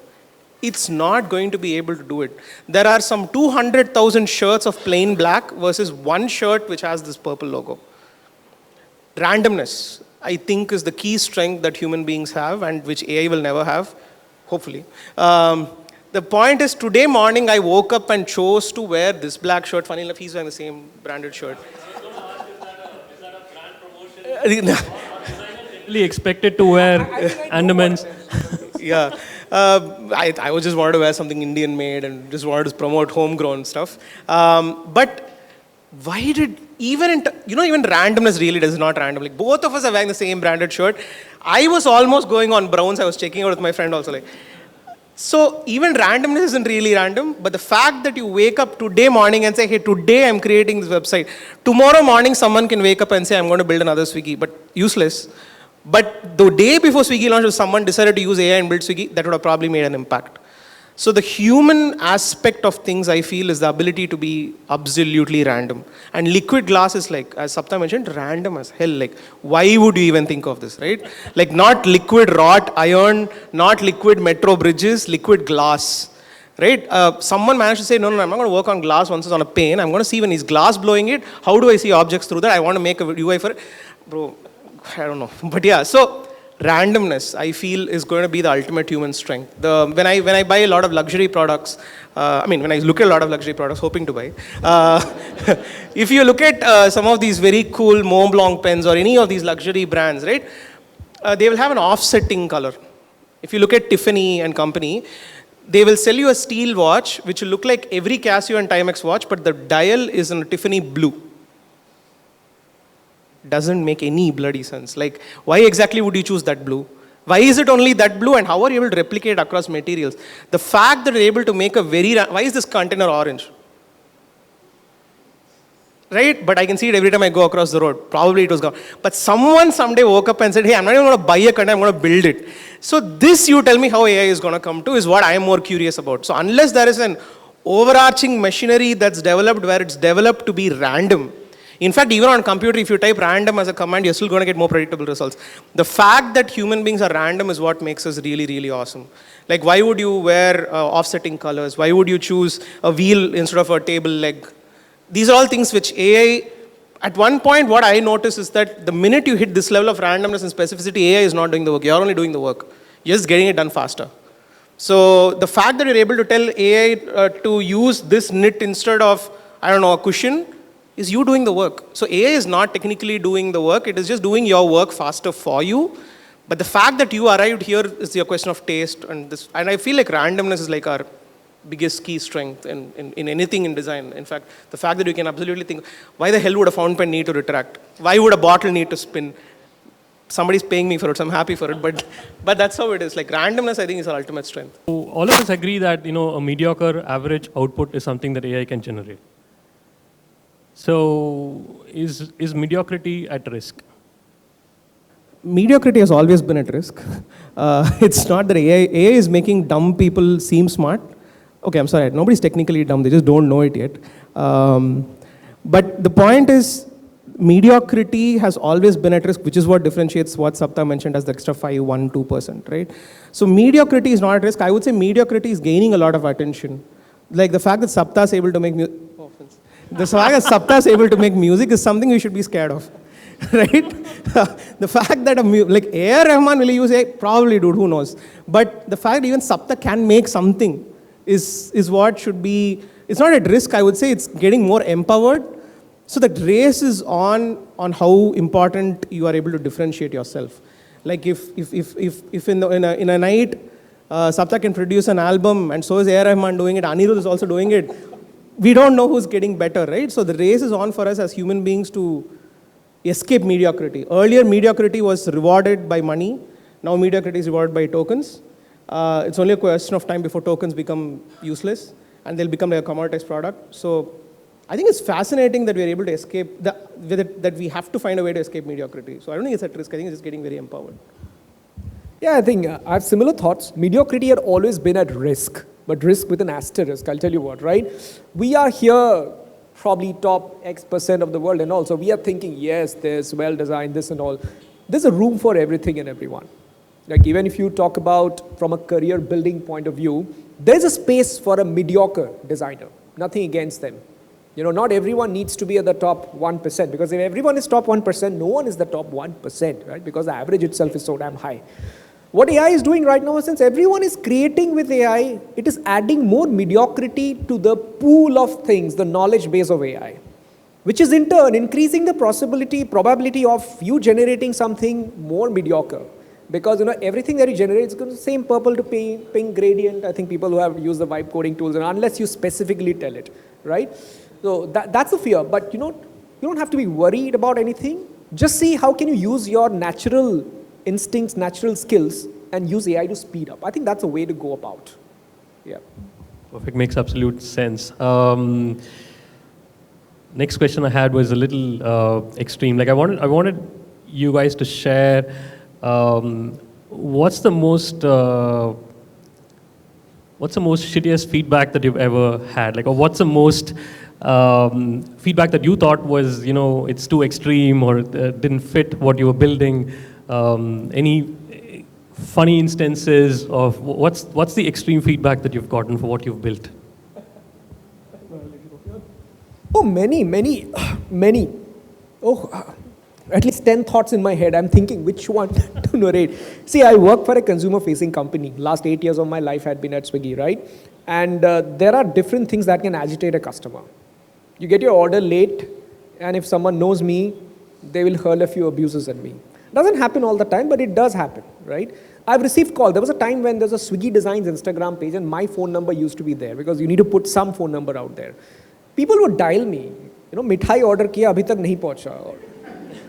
it's not going to be able to do it. There are some 200,000 shirts of plain black versus one shirt which has this purple logo. Randomness, I think, is the key strength that human beings have and which AI will never have, hopefully. The point is, today morning I woke up and chose to wear this black shirt. Funny enough, he's wearing the same branded shirt. Really expected to wear Andamans. Yeah. I just wanted to wear something Indian made and just wanted to promote homegrown stuff. But why did, even randomness really does not random. Like both of us are wearing the same branded shirt. I was almost going on browns. I was checking out with my friend also. So even randomness isn't really random, but the fact that you wake up today morning and say, hey, today I'm creating this website. Tomorrow morning someone can wake up and say, I'm going to build another Swiggy, but useless. But the day before Swiggy launched, if someone decided to use AI and build Swiggy, that would have probably made an impact. So the human aspect of things, I feel, is the ability to be absolutely random. And liquid glass is like, as Sapta mentioned, random as hell. Like, why would you even think of this, right? Like, not liquid wrought iron, not liquid metro bridges, liquid glass, right? Someone managed to say, no, I'm not going to work on glass once it's on a pane. I'm going to see when is glass blowing it, how do I see objects through that? I want to make a UI for it. Bro, I don't know. But yeah, so randomness, I feel, is going to be the ultimate human strength. When I buy a lot of luxury products, when I look at a lot of luxury products, hoping to buy, if you look at some of these very cool Mont Blanc pens or any of these luxury brands, right, they will have an offsetting color. If you look at Tiffany and company, they will sell you a steel watch which will look like every Casio and Timex watch, but the dial is in a Tiffany blue. Doesn't make any bloody sense. Like, why exactly would you choose that blue? Why is it only that blue, and how are you able to replicate across materials? The fact that you're able to make why is this container orange? Right? But I can see it every time I go across the road. Probably it was gone. But someone someday woke up and said, hey, I'm not even going to buy a container, I'm going to build it. So this, you tell me how AI is going to come to, is what I am more curious about. So unless there is an overarching machinery that's developed where it's developed to be random. In fact, even on a computer, if you type random as a command, you're still going to get more predictable results. The fact that human beings are random is what makes us really, really awesome. Like, why would you wear offsetting colors? Why would you choose a wheel instead of a table leg? These are all things which AI, at one point, what I notice is that the minute you hit this level of randomness and specificity, AI is not doing the work. You're only doing the work. You're just getting it done faster. So the fact that you're able to tell AI to use this knit instead of, a cushion, is you doing the work. So AI is not technically doing the work, it is just doing your work faster for you. But the fact that you arrived here is your question of taste and I feel like randomness is like our biggest key strength in anything in design. In fact, the fact that you can absolutely think, why the hell would a fountain pen need to retract? Why would a bottle need to spin? Somebody's paying me for it, so I'm happy for it, but that's how it is. Like randomness, I think, is our ultimate strength. So all of us agree that, a mediocre average output is something that AI can generate. So is mediocrity at risk? Mediocrity has always been at risk. It's not that AI is making dumb people seem smart. Okay, I'm sorry, nobody's technically dumb, they just don't know it yet. But the point is, mediocrity has always been at risk, which is what differentiates what Sapta mentioned as the extra 5, 1, 2%, right? So mediocrity is not at risk. I would say mediocrity is gaining a lot of attention. Like the fact that Sapta is able to make music, the fact that Sapta is able to make music is something we should be scared of, right? The fact that like A.R. Rahman will use AI, probably, dude, who knows? But the fact that even Sapta can make something is what should be, it's not at risk, I would say, it's getting more empowered. So the race is on how important you are able to differentiate yourself. Like if in a night, Sapta can produce an album and so is A.R. Rahman doing it, Anirudh is also doing it, we don't know who's getting better, right? So the race is on for us as human beings to escape mediocrity. Earlier, mediocrity was rewarded by money. Now mediocrity is rewarded by tokens. It's only a question of time before tokens become useless and they'll become like a commoditized product. So I think it's fascinating that we're able to escape, that we have to find a way to escape mediocrity. So I don't think it's at risk. I think it's just getting very empowered. Yeah, I think I have similar thoughts. Mediocrity had always been at risk, but risk with an asterisk. I'll tell you what, right? We are here, probably top X% of the world and all. So we are thinking, yes, there's well-designed, this and all. There's a room for everything and everyone. Like even if you talk about from a career building point of view, there's a space for a mediocre designer. Nothing against them. You know, not everyone needs to be at the top 1%, because if everyone is top 1%, no one is the top 1%, right? Because the average itself is so damn high. What AI is doing right now, since everyone is creating with AI, it is adding more mediocrity to the pool of things, the knowledge base of AI, which is in turn increasing the probability of you generating something more mediocre. Because you know everything that you generate is the same purple to pink gradient. I think people who have used the vibe coding tools, and unless you specifically tell it, right? So that's a fear. But you don't have to be worried about anything. Just see how can you use your natural instincts, natural skills, and use AI to speed up. I think that's a way to go about. Yeah. Perfect. Makes absolute sense. Next question I had was a little extreme. Like I wanted you guys to share what's the most shittiest feedback that you've ever had? Like, or what's the most feedback that you thought was, it's too extreme or didn't fit what you were building? Any funny instances of what's the extreme feedback that you've gotten for what you've built? Oh, many. Oh, at least 10 thoughts in my head. I'm thinking which one to narrate. See, I work for a consumer-facing company. Last 8 years of my life had been at Swiggy, right? And there are different things that can agitate a customer. You get your order late, and if someone knows me, they will hurl a few abuses at me. Doesn't happen all the time, but it does happen, right? I've received calls. There was a time when there's a Swiggy Designs Instagram page, and my phone number used to be there because you need to put some phone number out there. People would dial me, mithai order kiya, abhi tak nahi pahuncha.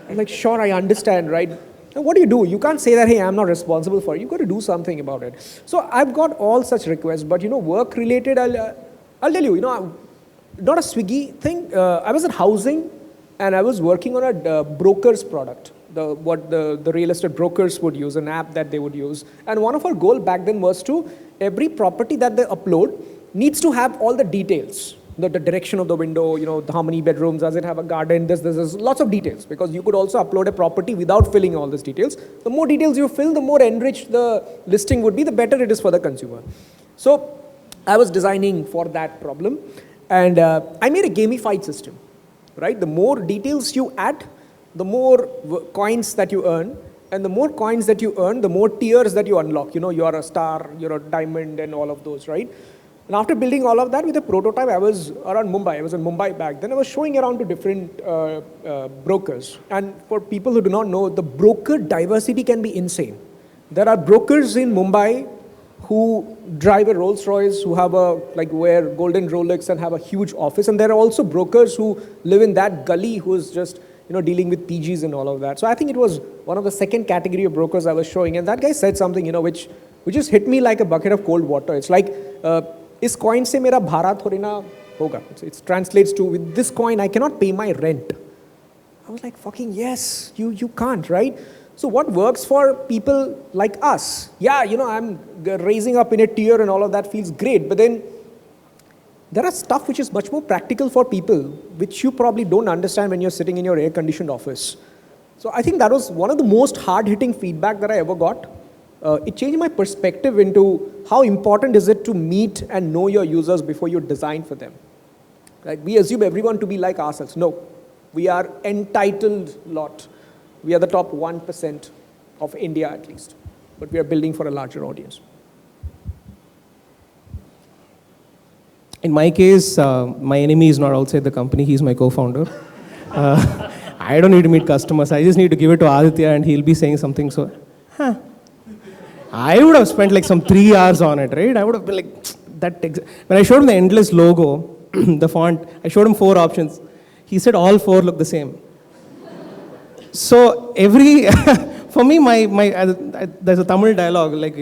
I'm like, sure, I understand, right? Now, what do? You can't say that, hey, I'm not responsible for it. You've got to do something about it. So I've got all such requests, but work-related, I'll tell you, not a Swiggy thing. I was in housing, and I was working on a broker's product, what the real estate brokers would use, an app that they would use. And one of our goal back then was to, every property that they upload needs to have all the details. The direction of the window, how many bedrooms, does it have a garden, there's lots of details, because you could also upload a property without filling all these details. The more details you fill, the more enriched the listing would be, the better it is for the consumer. So I was designing for that problem, and I made a gamified system, right? The more details you add, the more coins that you earn, and the more coins that you earn, the more tiers that you unlock. You're a star, you're a diamond, and all of those, right? And after building all of that with a prototype, I was around Mumbai. I was in Mumbai back then. I was showing around to different brokers. And for people who do not know, the broker diversity can be insane. There are brokers in Mumbai who drive a Rolls Royce, who have wear golden Rolex and have a huge office. And there are also brokers who live in that gully who's just, dealing with PGs and all of that. So I think it was one of the second category of brokers I was showing. And that guy said something, which just hit me like a bucket of cold water. It's like, इस coin से मेरा भाड़ा थोड़ी ना होगा. It translates to, with this coin, I cannot pay my rent. I was like, fucking yes, you can't, right? So what works for people like us? Yeah, I'm raising up in a tier and all of that feels great. But then there are stuff which is much more practical for people, which you probably don't understand when you're sitting in your air-conditioned office. So I think that was one of the most hard-hitting feedback that I ever got. It changed my perspective into how important is it to meet and know your users before you design for them. Right? We assume everyone to be like ourselves. No, we are entitled lot. We are the top 1% of India at least, but we are building for a larger audience. In my case, my enemy is not outside the company, he's my co-founder. I don't need to meet customers, I just need to give it to Aditya and he'll be saying something, so, I would have spent like some 3 hours on it, right? I would have been like, when I showed him the Endless logo, the font, I showed him 4 options. He said all 4 look the same. So for me, there's a Tamil dialogue, like,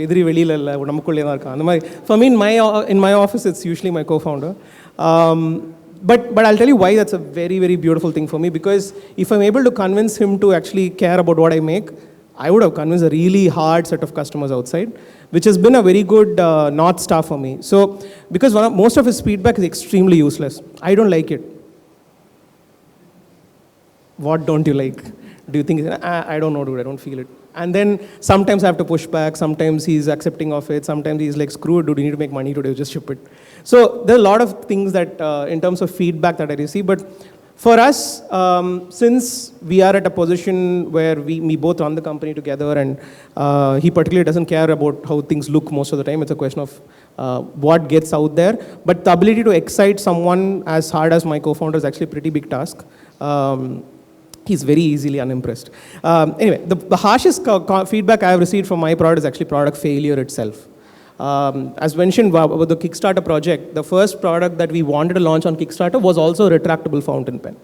for me, in my office, it's usually my co-founder. But I'll tell you why that's a very, very beautiful thing for me, because if I'm able to convince him to actually care about what I make, I would have convinced a really hard set of customers outside, which has been a very good North Star for me. So, because most of his feedback is extremely useless. I don't like it. What don't you like? Do you think, I don't know, dude, I don't feel it. And then sometimes I have to push back, sometimes he's accepting of it, sometimes he's like, screw it, dude, you need to make money today, just ship it. So there are a lot of things that, in terms of feedback that I receive, but for us, since we are at a position where we both run the company together and he particularly doesn't care about how things look most of the time, it's a question of what gets out there. But the ability to excite someone as hard as my co-founder is actually a pretty big task. He's very easily unimpressed. Anyway, the harshest feedback I have received from my product is actually product failure itself. As mentioned about the Kickstarter project, the first product that we wanted to launch on Kickstarter was also a retractable fountain pen.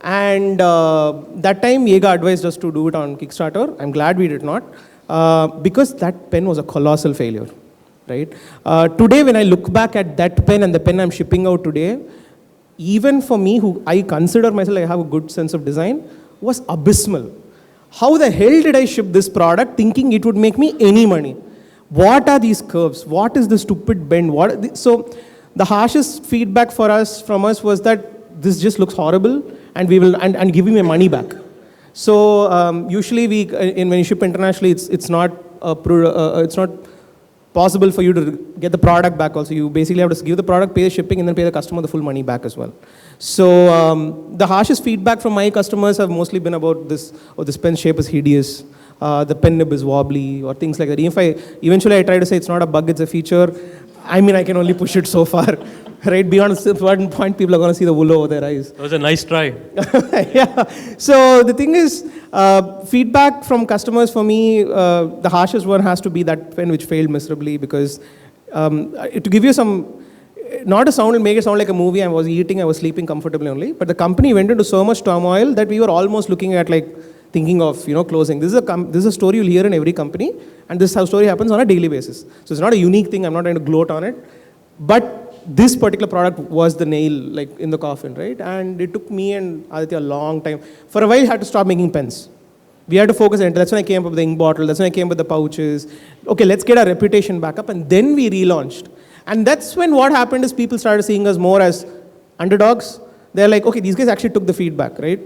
And that time, Yega advised us to do it on Kickstarter. I'm glad we did not, because that pen was a colossal failure, right? Today, when I look back at that pen and the pen I'm shipping out today, even for me, who I consider myself, I have a good sense of design, was abysmal. How the hell did I ship this product thinking it would make me any money? What are these curves? What is the stupid bend? So the harshest feedback from us was that this just looks horrible and we will and give me my money back. So usually when you ship internationally, it's not possible for you to get the product back also. You basically have to give the product, pay the shipping, and then pay the customer the full money back as well. So the harshest feedback from my customers have mostly been about this, this pen shape is hideous, the pen nib is wobbly, or things like that. Eventually I try to say it's not a bug, it's a feature. I mean, I can only push it so far. Right, beyond a certain point, people are going to see the wool over their eyes. That was a nice try. Yeah. So the thing is, feedback from customers for me, the harshest one has to be that pen which failed miserably, because to give you some, not to sound and make it sound like a movie, I was eating, I was sleeping comfortably only, but the company went into so much turmoil that we were almost looking at thinking of closing. This is a story you'll hear in every company, and this story happens on a daily basis. So it's not a unique thing. I'm not trying to gloat on it, but this particular product was the nail in the coffin, right? And it took me and Aditya a long time. For a while, I had to stop making pens. We had to focus on it. That's when I came up with the ink bottle. That's when I came up with the pouches. Okay, let's get our reputation back up, and then we relaunched. And that's when what happened is people started seeing us more as underdogs. They're like, okay, these guys actually took the feedback, right?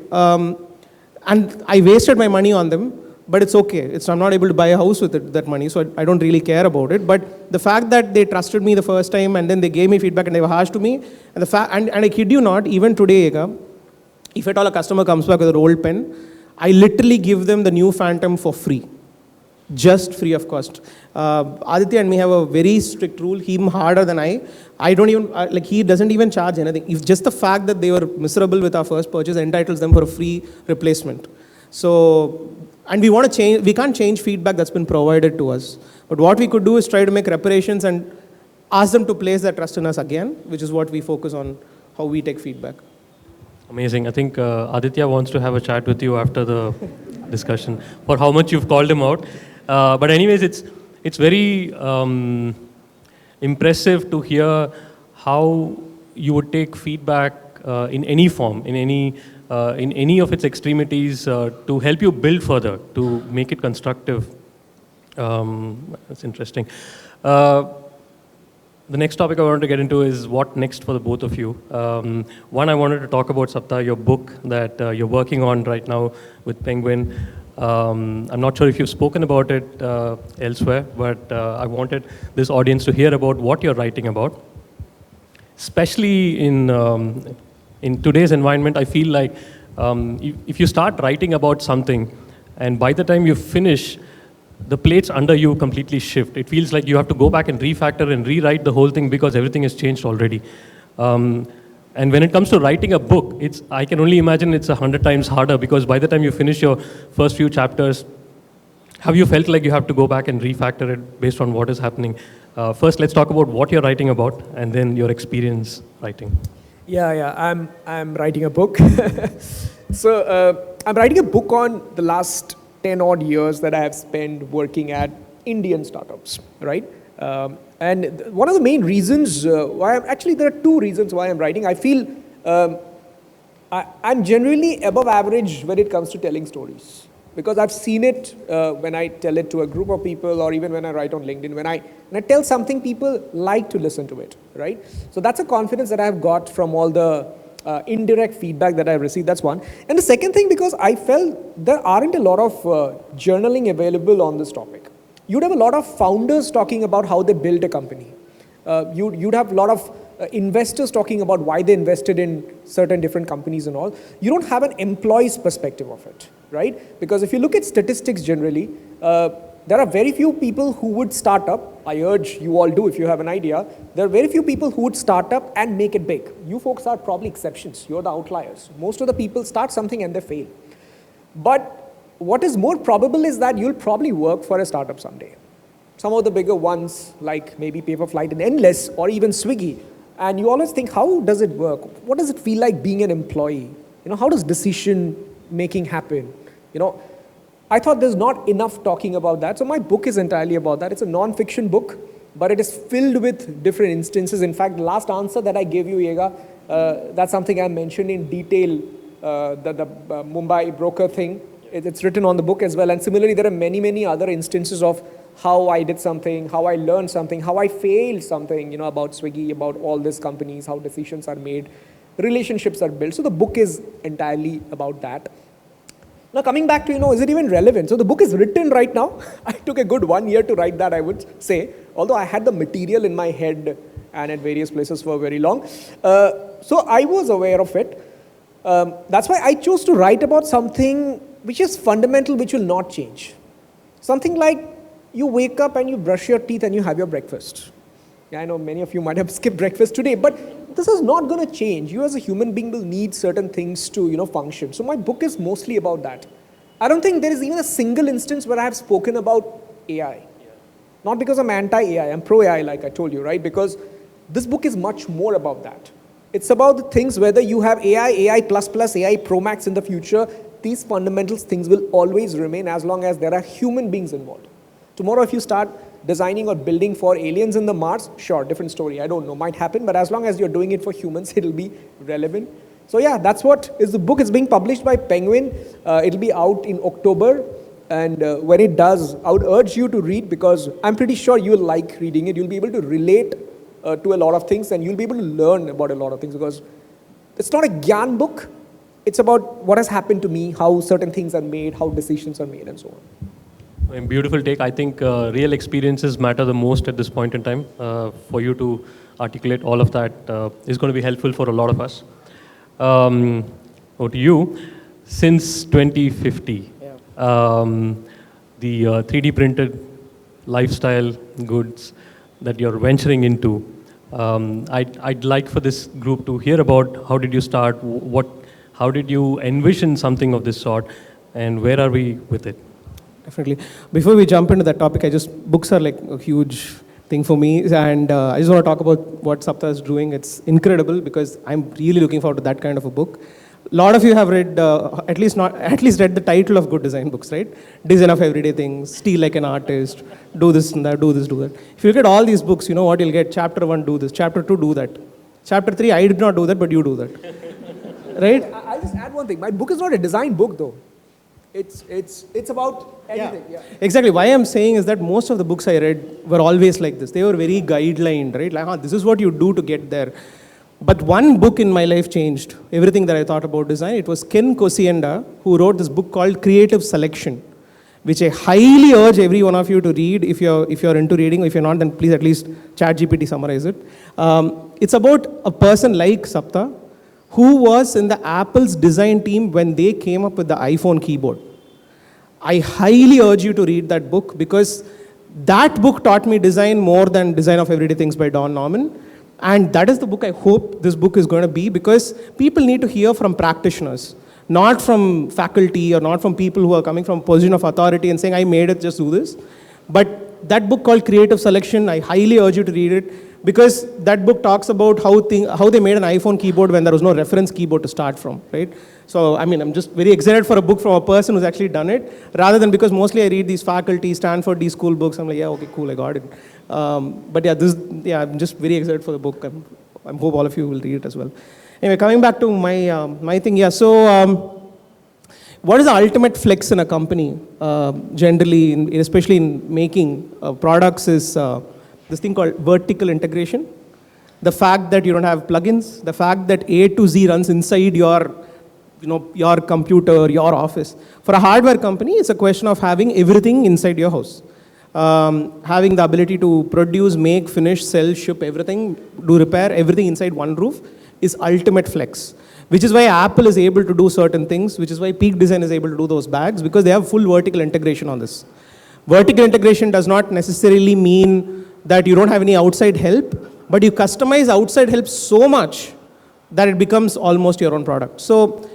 And I wasted my money on them, but it's okay. I'm not able to buy a house with that money, so I don't really care about it. But the fact that they trusted me the first time, and then they gave me feedback, and they were harsh to me, and I kid you not, even today, Yega, if at all a customer comes back with an old pen, I literally give them the new Phantom for free. Just free of cost. Aditya and me have a very strict rule, even harder than I don't even, he doesn't even charge anything. If just the fact that they were miserable with our first purchase entitles them for a free replacement. So, and we can't change feedback that's been provided to us. But what we could do is try to make reparations and ask them to place their trust in us again, which is what we focus on, how we take feedback. Amazing. I think Aditya wants to have a chat with you after the discussion for how much you've called him out. But anyways, it's very impressive to hear how you would take feedback in any form, in any of its extremities, to help you build further, to make it constructive. That's interesting. The next topic I wanted to get into is what next for the both of you. One, I wanted to talk about, Sapta, your book that you're working on right now with Penguin. I'm not sure if you've spoken about it elsewhere, but I wanted this audience to hear about what you're writing about. Especially in today's environment, I feel like if you start writing about something, and by the time you finish, the plates under you completely shift. It feels like you have to go back and refactor and rewrite the whole thing because everything has changed already. And when it comes to writing a book, I can only imagine it's 100 times harder because by the time you finish your first few chapters, have you felt like you have to go back and refactor it based on what is happening? First, let's talk about what you're writing about and then your experience writing. Yeah. I'm writing a book. So I'm writing a book on the last 10 odd years that I have spent working at Indian startups, right? And one of the main reasons why there are two reasons why I'm writing. I feel I'm generally above average when it comes to telling stories because I've seen it when I tell it to a group of people or even when I write on LinkedIn. When I tell something, people like to listen to it, right? So that's a confidence that I've got from all the indirect feedback that I've received, that's one. And the second thing, because I felt there aren't a lot of journaling available on this topic. You'd have a lot of founders talking about how they built a company. You'd have a lot of investors talking about why they invested in certain different companies and all. You don't have an employee's perspective of it, right? Because if you look at statistics generally, there are very few people who would start up. I urge you all do if you have an idea. There are very few people who would start up and make it big. You folks are probably exceptions. You're the outliers. Most of the people start something and they fail. But what is more probable is that you'll probably work for a startup someday. Some of the bigger ones like maybe Paperflite and Endless or even Swiggy. And you always think, how does it work? What does it feel like being an employee? How does decision making happen? I thought there's not enough talking about that. So my book is entirely about that. It's a non-fiction book, but it is filled with different instances. In fact, the last answer that I gave you, Yega, that's something I mentioned in detail, the Mumbai broker thing. It's written on the book as well. And similarly, there are many, many other instances of how I did something, how I learned something, how I failed something, about Swiggy, about all these companies, how decisions are made, relationships are built. So the book is entirely about that. Now coming back to, is it even relevant? So the book is written right now. I took a good 1 year to write that, I would say. Although I had the material in my head and at various places for very long. So I was aware of it. That's why I chose to write about something which is fundamental, which will not change. Something like you wake up and you brush your teeth and you have your breakfast. Yeah, I know many of you might have skipped breakfast today, but this is not going to change. You as a human being will need certain things to, function. So my book is mostly about that. I don't think there is even a single instance where I have spoken about AI. Yeah. Not because I'm anti-AI, I'm pro-AI like I told you, right? Because this book is much more about that. It's about the things whether you have AI, AI++, AI Pro Max in the future, these fundamental things will always remain as long as there are human beings involved. Tomorrow if you start designing or building for aliens in the Mars, sure, different story. I don't know, might happen, but as long as you're doing it for humans, it'll be relevant. So yeah, that's what is the book. Is being published by Penguin. It'll be out in October. And when it does, I would urge you to read because I'm pretty sure you'll like reading it. You'll be able to relate to a lot of things and you'll be able to learn about a lot of things because it's not a Gyan book. It's about what has happened to me, how certain things are made, how decisions are made and so on. Beautiful take. I think real experiences matter the most at this point in time. For you to articulate all of that is going to be helpful for a lot of us. Over to you. Since 2050, the 3D printed lifestyle goods that you're venturing into, I'd like for this group to hear about how did you start, how did you envision something of this sort, and where are we with it? Definitely. Before we jump into that topic, books are like a huge thing for me, and I just want to talk about what Sapta is doing. It's incredible because I'm really looking forward to that kind of a book. A lot of you have read, at least read the title of good design books, right? Design of everyday things, steal like an artist, do this and that, do this, do that. If you look at all these books, you know what you'll get. Chapter 1, do this. Chapter 2, do that. Chapter 3, I did not do that, but you do that. Right? I'll just add one thing. My book is not a design book though. It's about anything. Yeah. Exactly. Why I'm saying is that most of the books I read were always like this. They were very guidelined, right? Like, this is what you do to get there. But one book in my life changed everything that I thought about design. It was Ken Kosienda, who wrote this book called Creative Selection, which I highly urge every one of you to read. If you're into reading, if you're not, then please at least ChatGPT summarize it. It's about a person like Sapta, who was in the Apple's design team when they came up with the iPhone keyboard. I highly urge you to read that book, because that book taught me design more than Design of Everyday Things by Don Norman. And that is the book I hope this book is going to be, because people need to hear from practitioners, not from faculty or not from people who are coming from a position of authority and saying, I made it, just do this. But that book called Creative Selection, I highly urge you to read it, because that book talks about how they made an iPhone keyboard when there was no reference keyboard to start from, right? So, I mean, I'm just very excited for a book from a person who's actually done it, rather than, because mostly I read these faculty, Stanford, these school books, I'm like, yeah, okay, cool, I got it. But I'm just very excited for the book. I hope all of you will read it as well. Anyway, coming back to my thing, what is the ultimate flex in a company, generally, especially in making products, is this thing called vertical integration. The fact that you don't have plugins, the fact that A to Z runs inside your computer, your office. For a hardware company, it's a question of having everything inside your house. Having the ability to produce, make, finish, sell, ship, everything, do repair, everything inside one roof is ultimate flex. Which is why Apple is able to do certain things, which is why Peak Design is able to do those bags, because they have full vertical integration on this. Vertical integration does not necessarily mean that you don't have any outside help, but you customize outside help so much that it becomes almost your own product. So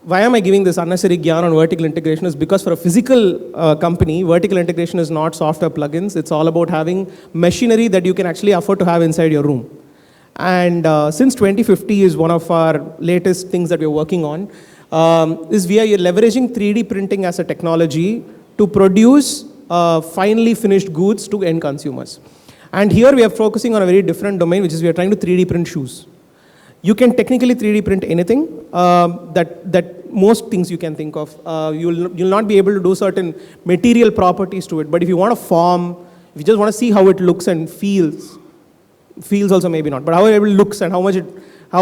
why am I giving this unnecessary gyan on vertical integration is because for a physical company, vertical integration is not software plugins. It's all about having machinery that you can actually afford to have inside your room. And since 2050 is one of our latest things that we're working on, is we are leveraging 3D printing as a technology to produce finely finished goods to end consumers. And here we are focusing on a very different domain, which is we are trying to 3D print shoes. You can technically 3D print anything, that most things you can think of. You'll not be able to do certain material properties to it, but if you want to form, if you just want to see how it looks and feels also maybe not, but how it looks and how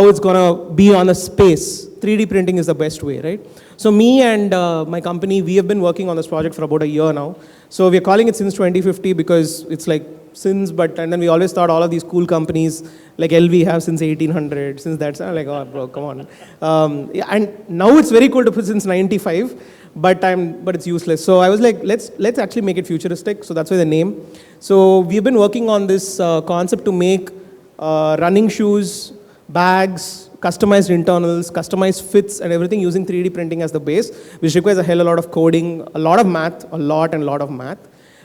it's going to be on a space, 3D printing is the best way, right? So me and my company, we have been working on this project for about a year now. So we're calling it Since 2050 because it's like since, and then we always thought all of these cool companies like LV have since 1800, since that's, I'm like, oh bro, come on. And now it's very cool to put since 95, but it's useless. So I was like, let's actually make it futuristic. So that's why the name. So we've been working on this concept to make running shoes, bags, customized internals, customized fits and everything using 3D printing as the base, which requires a hell of a lot of coding, a lot of math, a lot of math.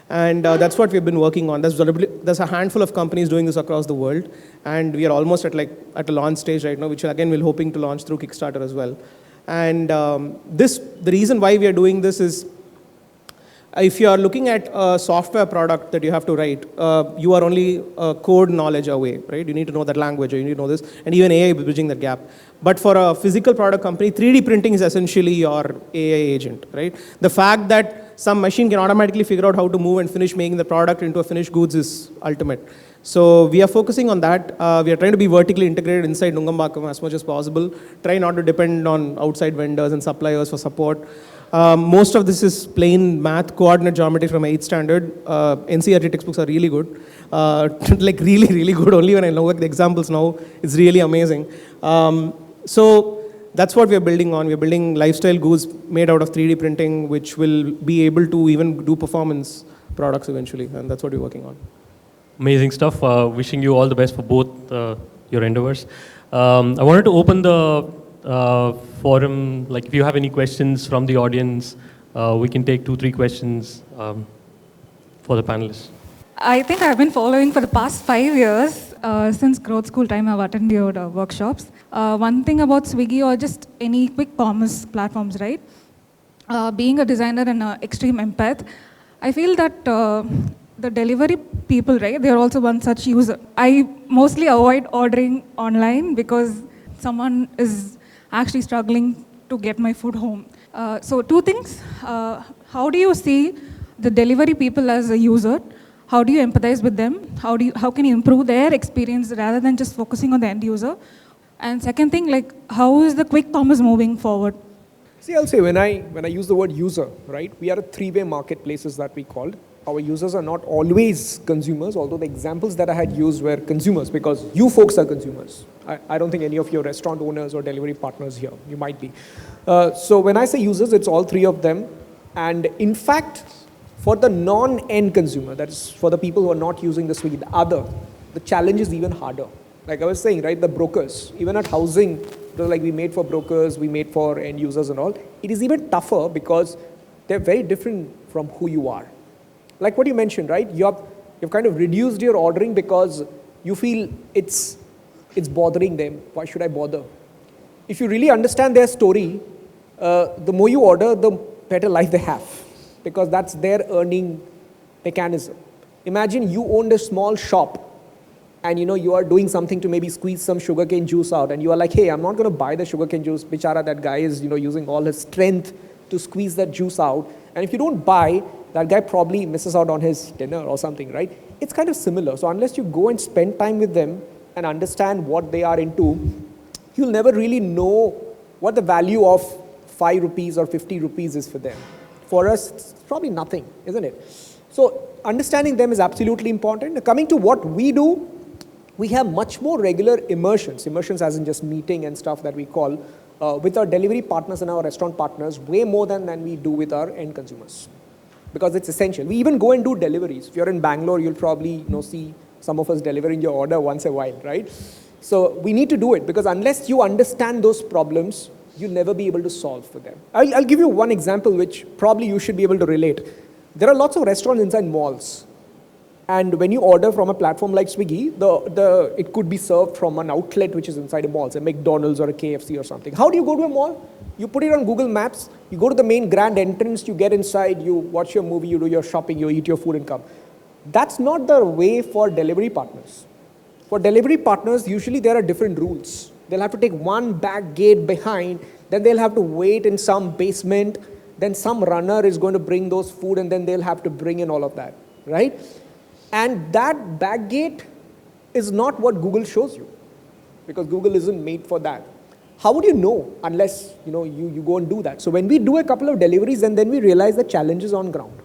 And that's what we've been working on. There's a handful of companies doing this across the world. And we are almost at a launch stage right now, which again we're hoping to launch through Kickstarter as well. And the reason why we are doing this is, if you are looking at a software product that you have to write, you are only code knowledge away, right? You need to know that language, or you need to know this, and even AI is bridging that gap. But for a physical product company, 3D printing is essentially your AI agent, right? The fact that some machine can automatically figure out how to move and finish making the product into a finished goods is ultimate. So we are focusing on that. We are trying to be vertically integrated inside Nungambakkam as much as possible. Try not to depend on outside vendors and suppliers for support. Most of this is plain math, coordinate geometry from 8th standard. NCERT textbooks are really good. Like really good. Only when I know the examples now, it's really amazing. So that's what we are building on. We're building lifestyle goods made out of 3D printing, which will be able to even do performance products eventually. And that's what we're working on. Amazing stuff. Wishing you all the best for both your endeavors. I wanted to open the forum. Like, if you have any questions from the audience, we can take 2-3 questions for the panelists. I think I've been following for the past 5 years. Since growth school time, I've attended your workshops. One thing about Swiggy or just any quick commerce platforms, right? Being a designer and an extreme empath, I feel that the delivery people, right, they're also one such user. I mostly avoid ordering online because someone is actually struggling to get my food home. So two things. How do you see the delivery people as a user? How do you empathize with them? How can you improve their experience rather than just focusing on the end user? And second thing, like how is the quick commerce moving forward? See, I'll say when I use the word user, right? We are a three-way marketplaces that we called. Our users are not always consumers, although the examples that I had used were consumers because you folks are consumers. I don't think any of your restaurant owners or delivery partners here, you might be. So when I say users, it's all three of them. And in fact, for the non-end consumer, that is for the people who are not using the Swiggy, the challenge is even harder. Like I was saying, right, the brokers, even at housing, like we made for brokers, we made for end users and all, it is even tougher because they're very different from who you are. Like what you mentioned, right, you've kind of reduced your ordering because you feel it's bothering them. Why should I bother? If you really understand their story, the more you order, the better life they have because that's their earning mechanism. Imagine you owned a small shop and you are doing something to maybe squeeze some sugarcane juice out and you are like, hey, I'm not going to buy the sugarcane juice. Bichara, that guy is using all his strength to squeeze that juice out. And if you don't buy, that guy probably misses out on his dinner or something, right? It's kind of similar. So unless you go and spend time with them and understand what they are into, you'll never really know what the value of 5 rupees or 50 rupees is for them. For us, it's probably nothing, isn't it? So understanding them is absolutely important. Coming to what we do, we have much more regular immersions as in just meeting and stuff that we call, with our delivery partners and our restaurant partners, way more than we do with our end consumers. Because it's essential. We even go and do deliveries. If you're in Bangalore, you'll probably see some of us delivering your order once a while, right? So we need to do it because unless you understand those problems, you'll never be able to solve for them. I'll give you one example which probably you should be able to relate. There are lots of restaurants inside malls. And when you order from a platform like Swiggy, it could be served from an outlet which is inside a mall, say McDonald's or a KFC or something. How do you go to a mall? You put it on Google Maps, you go to the main grand entrance, you get inside, you watch your movie, you do your shopping, you eat your food and come. That's not the way for delivery partners. For delivery partners, usually there are different rules. They'll have to take one back gate behind, then they'll have to wait in some basement, then some runner is going to bring those food and then they'll have to bring in all of that, right? And that back gate is not what Google shows you because Google isn't made for that. How would you know unless you go and do that? So when we do a couple of deliveries and then we realize the challenges on ground,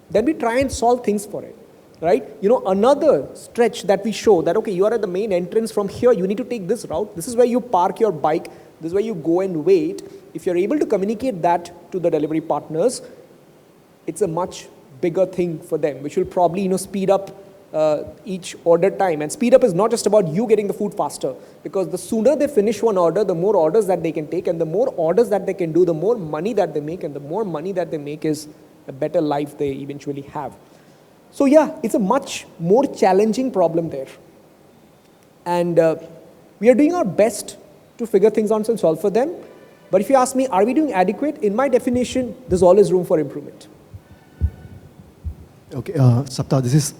then we try and solve things for it, right? Another stretch that we show that, okay, you are at the main entrance from here, you need to take this route. This is where you park your bike. This is where you go and wait. If you're able to communicate that to the delivery partners, it's a much bigger thing for them, which will probably speed up each order time. And speed up is not just about you getting the food faster, because the sooner they finish one order, the more orders that they can take, and the more orders that they can do, the more money that they make, and the more money that they make is a better life they eventually have. So yeah, it's a much more challenging problem there. And we are doing our best to figure things out and solve for them. But if you ask me, are we doing adequate? In my definition, there's always room for improvement. Okay, Sapta, this is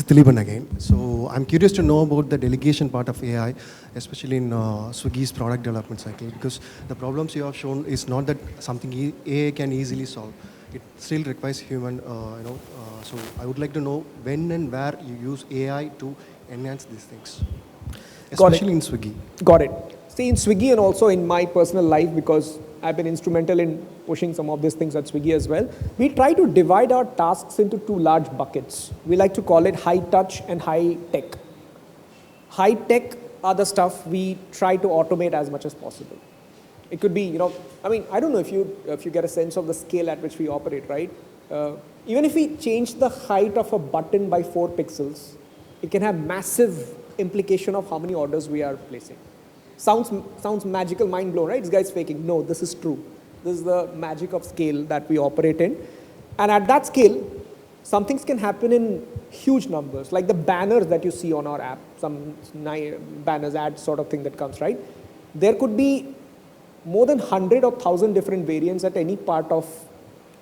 Tiliban again. So I'm curious to know about the delegation part of AI, especially in Swiggy's product development cycle, because the problems you have shown is not that something AI can easily solve. It still requires human, so I would like to know when and where you use AI to enhance these things, especially in Swiggy. Got it. See, in Swiggy and also in my personal life, because I've been instrumental in pushing some of these things at Swiggy as well, we try to divide our tasks into two large buckets. We like to call it high touch and high tech. High tech are the stuff we try to automate as much as possible. It could be, I don't know if you get a sense of the scale at which we operate, right? Even if we change the height of a button by 4 pixels, it can have massive implication of how many orders we are placing. Sounds magical, mind blown, right? This guy's faking. No, this is true. This is the magic of scale that we operate in. And at that scale, some things can happen in huge numbers, like the banners that you see on our app, some banners, ad sort of thing that comes, right? There could be more than 100 or 1,000 different variants at any part of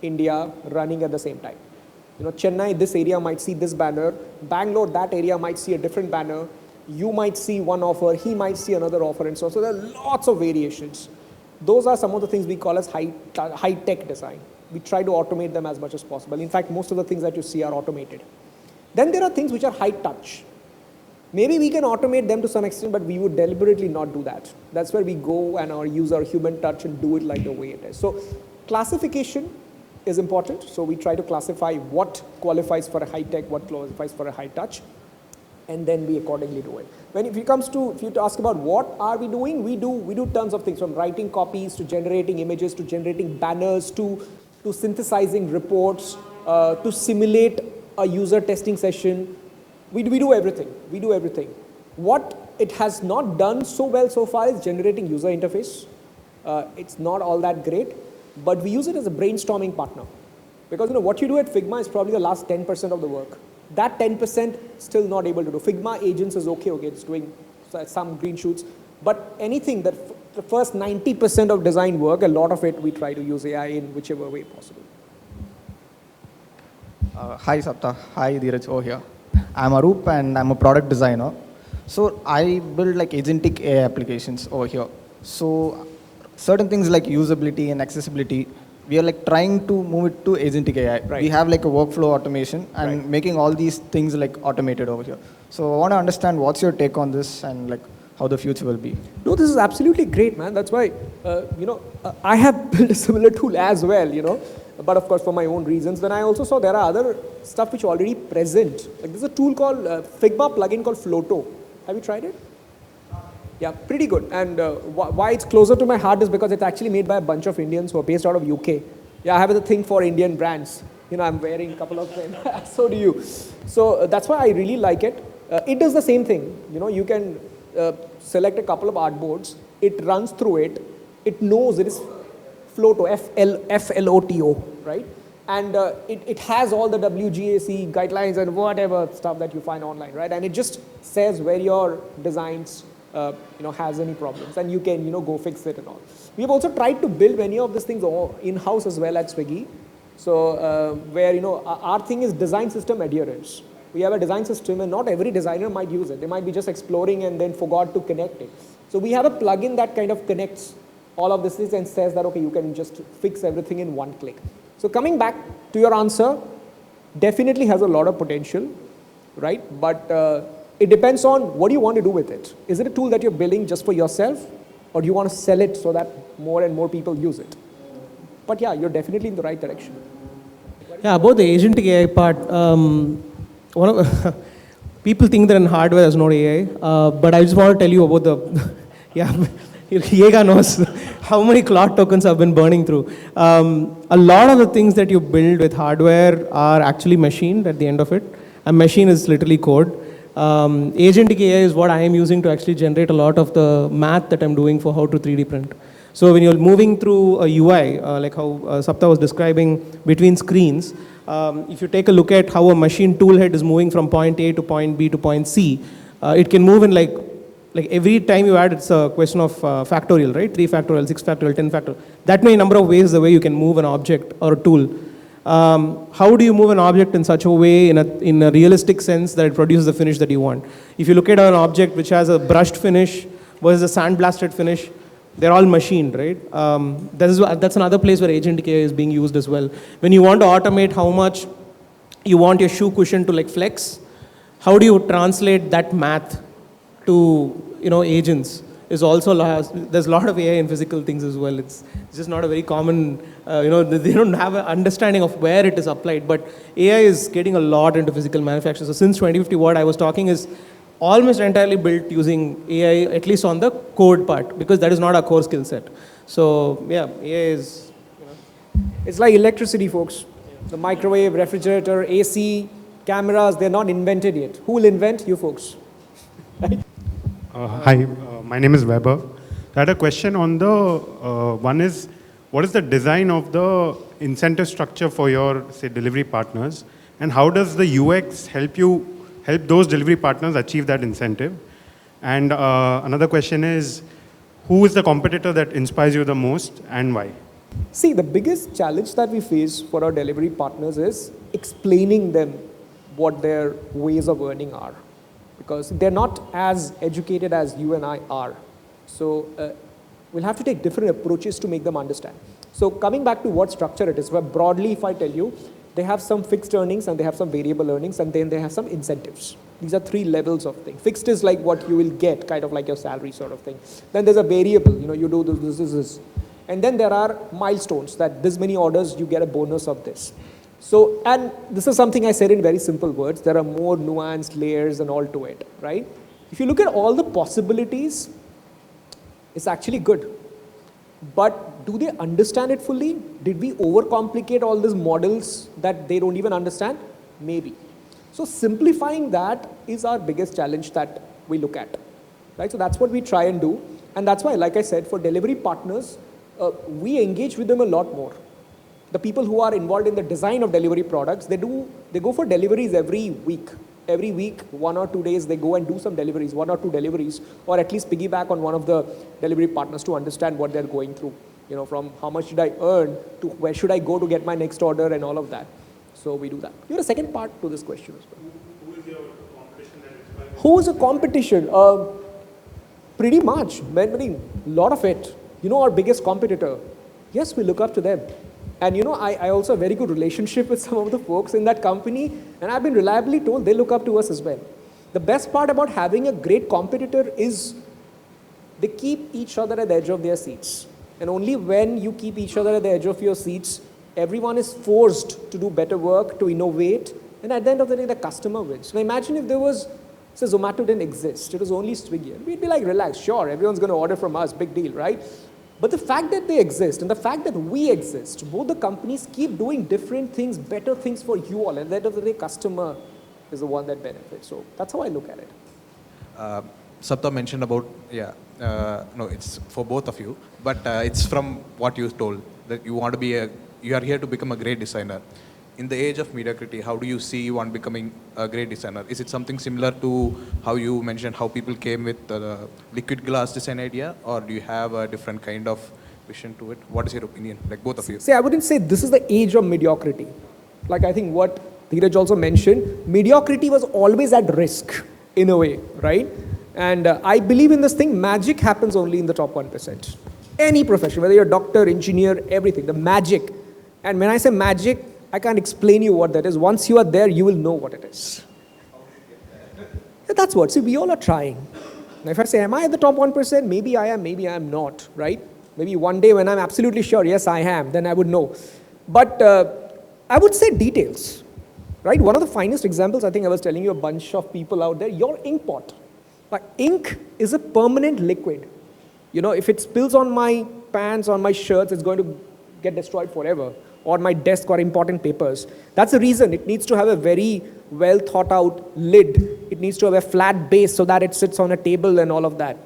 India running at the same time. Chennai, this area might see this banner. Bangalore, that area might see a different banner. You might see one offer, he might see another offer, and so there are lots of variations. Those are some of the things we call as high-tech design. We try to automate them as much as possible. In fact, most of the things that you see are automated. Then there are things which are high-touch. Maybe we can automate them to some extent, but we would deliberately not do that. That's where we go and use our human touch and do it like the way it is. So classification is important. So we try to classify what qualifies for a high-tech, what qualifies for a high-touch, and then we accordingly do it. If you ask about what are we doing, we do tons of things, from writing copies to generating images to generating banners to synthesizing reports to simulate a user testing session. We do everything. We do everything. What it has not done so well so far is generating user interface. It's not all that great, but we use it as a brainstorming partner. Because what you do at Figma is probably the last 10% of the work. That 10% still not able to do. Figma agents is okay, it's doing some green shoots. But anything that the first 90% of design work, a lot of it we try to use AI in whichever way possible. Hi Sapta, hi Dheeraj over here. I'm Arup and I'm a product designer. So I build like agentic AI applications over here. So certain things like usability and accessibility, we are like trying to move it to agentic AI. Right. We have like a workflow automation and Right. making all these things like automated over here. So I want to understand what's your take on this and like how the future will be. No, this is absolutely great, man. That's why, I have built a similar tool as well, but of course for my own reasons. Then I also saw there are other stuff which are already present. Like there's a tool called Figma plugin called Floto. Have you tried it? Yeah, pretty good. And why it's closer to my heart is because it's actually made by a bunch of Indians who are based out of UK. Yeah, I have a thing for Indian brands. I'm wearing a couple of them. So do you. So that's why I really like it. It does the same thing. You can select a couple of artboards. It runs through it. It knows it is Floto, F-L-O-T-O, right? And it has all the WGAC guidelines and whatever stuff that you find online, right? And it just says where your designs has any problems, and you can, go fix it and all. We have also tried to build many of these things in-house as well at Swiggy. So where, our thing is design system adherence. We have a design system and not every designer might use it. They might be just exploring and then forgot to connect it. So we have a plugin that kind of connects all of this and says that, okay, you can just fix everything in one click. So coming back to your answer, definitely has a lot of potential, right? But it depends on what do you want to do with it. Is it a tool that you're building just for yourself, or do you want to sell it so that more and more people use it? But yeah, you're definitely in the right direction. Yeah, about the agentic AI part, one of people think that in hardware there's no AI, but I just want to tell you about the, Yega knows how many cloud tokens have been burning through. A lot of the things that you build with hardware are actually machined at the end of it. A machine is literally code. Agentic AI is what I am using to actually generate a lot of the math that I'm doing for how to 3D print. So when you're moving through a UI, like how Sapta was describing between screens, if you take a look at how a machine toolhead is moving from point A to point B to point C, it can move in like every time you add, it's a question of factorial, right? 3 factorial, 6 factorial, 10 factorial. That many number of ways the way you can move an object or a tool. How do you move an object in such a way, in a realistic sense, that it produces the finish that you want? If you look at an object which has a brushed finish versus a sandblasted finish, they're all machined, right? That's another place where agentic AI is being used as well. When you want to automate how much you want your shoe cushion to like flex, how do you translate that math to agents? Is also there's a lot of AI in physical things as well. It's just not a very common, they don't have an understanding of where it is applied. But AI is getting a lot into physical manufacturing. So since 2050, what I was talking is almost entirely built using AI, at least on the code part, because that is not our core skill set. So yeah, AI is. It's like electricity, folks. The microwave, refrigerator, AC, cameras, they're not invented yet. Who will invent? You folks. Hi, my name is Weber. I had a question on the, one is, what is the design of the incentive structure for your, say, delivery partners? And how does the UX help those delivery partners achieve that incentive? And another question is, who is the competitor that inspires you the most and why? See, the biggest challenge that we face for our delivery partners is explaining them what their ways of earning are. Because they're not as educated as you and I are. So We'll have to take different approaches to make them understand. So coming back to what structure it is, where broadly if I tell you, they have some fixed earnings and they have some variable earnings and then they have some incentives. These are 3 levels of thing. Fixed is like what you will get, kind of like your salary sort of thing. Then there's a variable, you do this. And then there are milestones that this many orders, you get a bonus of this. So, and this is something I said in very simple words. There are more nuanced layers and all to it, right? If you look at all the possibilities, it's actually good. But do they understand it fully? Did we overcomplicate all these models that they don't even understand? Maybe. So simplifying that is our biggest challenge that we look at, right? So that's what we try and do. And that's why, like I said, for delivery partners, we engage with them a lot more. The people who are involved in the design of delivery products, they go for deliveries every week. Every week, 1 or 2 days, they go and do some deliveries, 1 or 2 deliveries, or at least piggyback on one of the delivery partners to understand what they're going through. From how much should I earn to where should I go to get my next order and all of that. So we do that. You have a second part to this question as well. Who is your competition that inspires you? Who is a competition? Pretty much, a lot of it. Our biggest competitor. Yes, we look up to them. And I also have a very good relationship with some of the folks in that company, and I've been reliably told they look up to us as well. The best part about having a great competitor is they keep each other at the edge of their seats. And only when you keep each other at the edge of your seats, everyone is forced to do better work, to innovate, and at the end of the day, the customer wins. Now imagine if there was, say Zomato didn't exist, it was only Swiggy. We'd be like, relax, sure, everyone's going to order from us, big deal, right? But the fact that they exist and the fact that we exist, both the companies keep doing different things, better things for you all. And at the end of the day, customer is the one that benefits. So that's how I look at it. Sapta mentioned about, no, it's for both of you, but it's from what you told, that you are here to become a great designer. In the age of mediocrity, how do you see one becoming a great designer? Is it something similar to how you mentioned how people came with the liquid glass design idea, or do you have a different kind of vision to it? What is your opinion, like both of you? See, I wouldn't say this is the age of mediocrity. Like I think what Dheeraj also mentioned, mediocrity was always at risk in a way, right? And I believe in this thing, magic happens only in the top 1%. Any profession, whether you're a doctor, engineer, everything, the magic. And when I say magic, I can't explain you what that is. Once you are there, you will know what it is. That's what. See, we all are trying. Now, if I say, am I at the top 1%? Maybe I am, maybe I am not, right? Maybe one day when I'm absolutely sure, yes, I am, then I would know. But I would say details, right? One of the finest examples, I think I was telling you a bunch of people out there, your ink pot. Like, ink is a permanent liquid. If it spills on my pants, on my shirts, it's going to get destroyed forever. Or my desk or important papers. That's the reason it needs to have a very well thought out lid. It needs to have a flat base so that it sits on a table and all of that.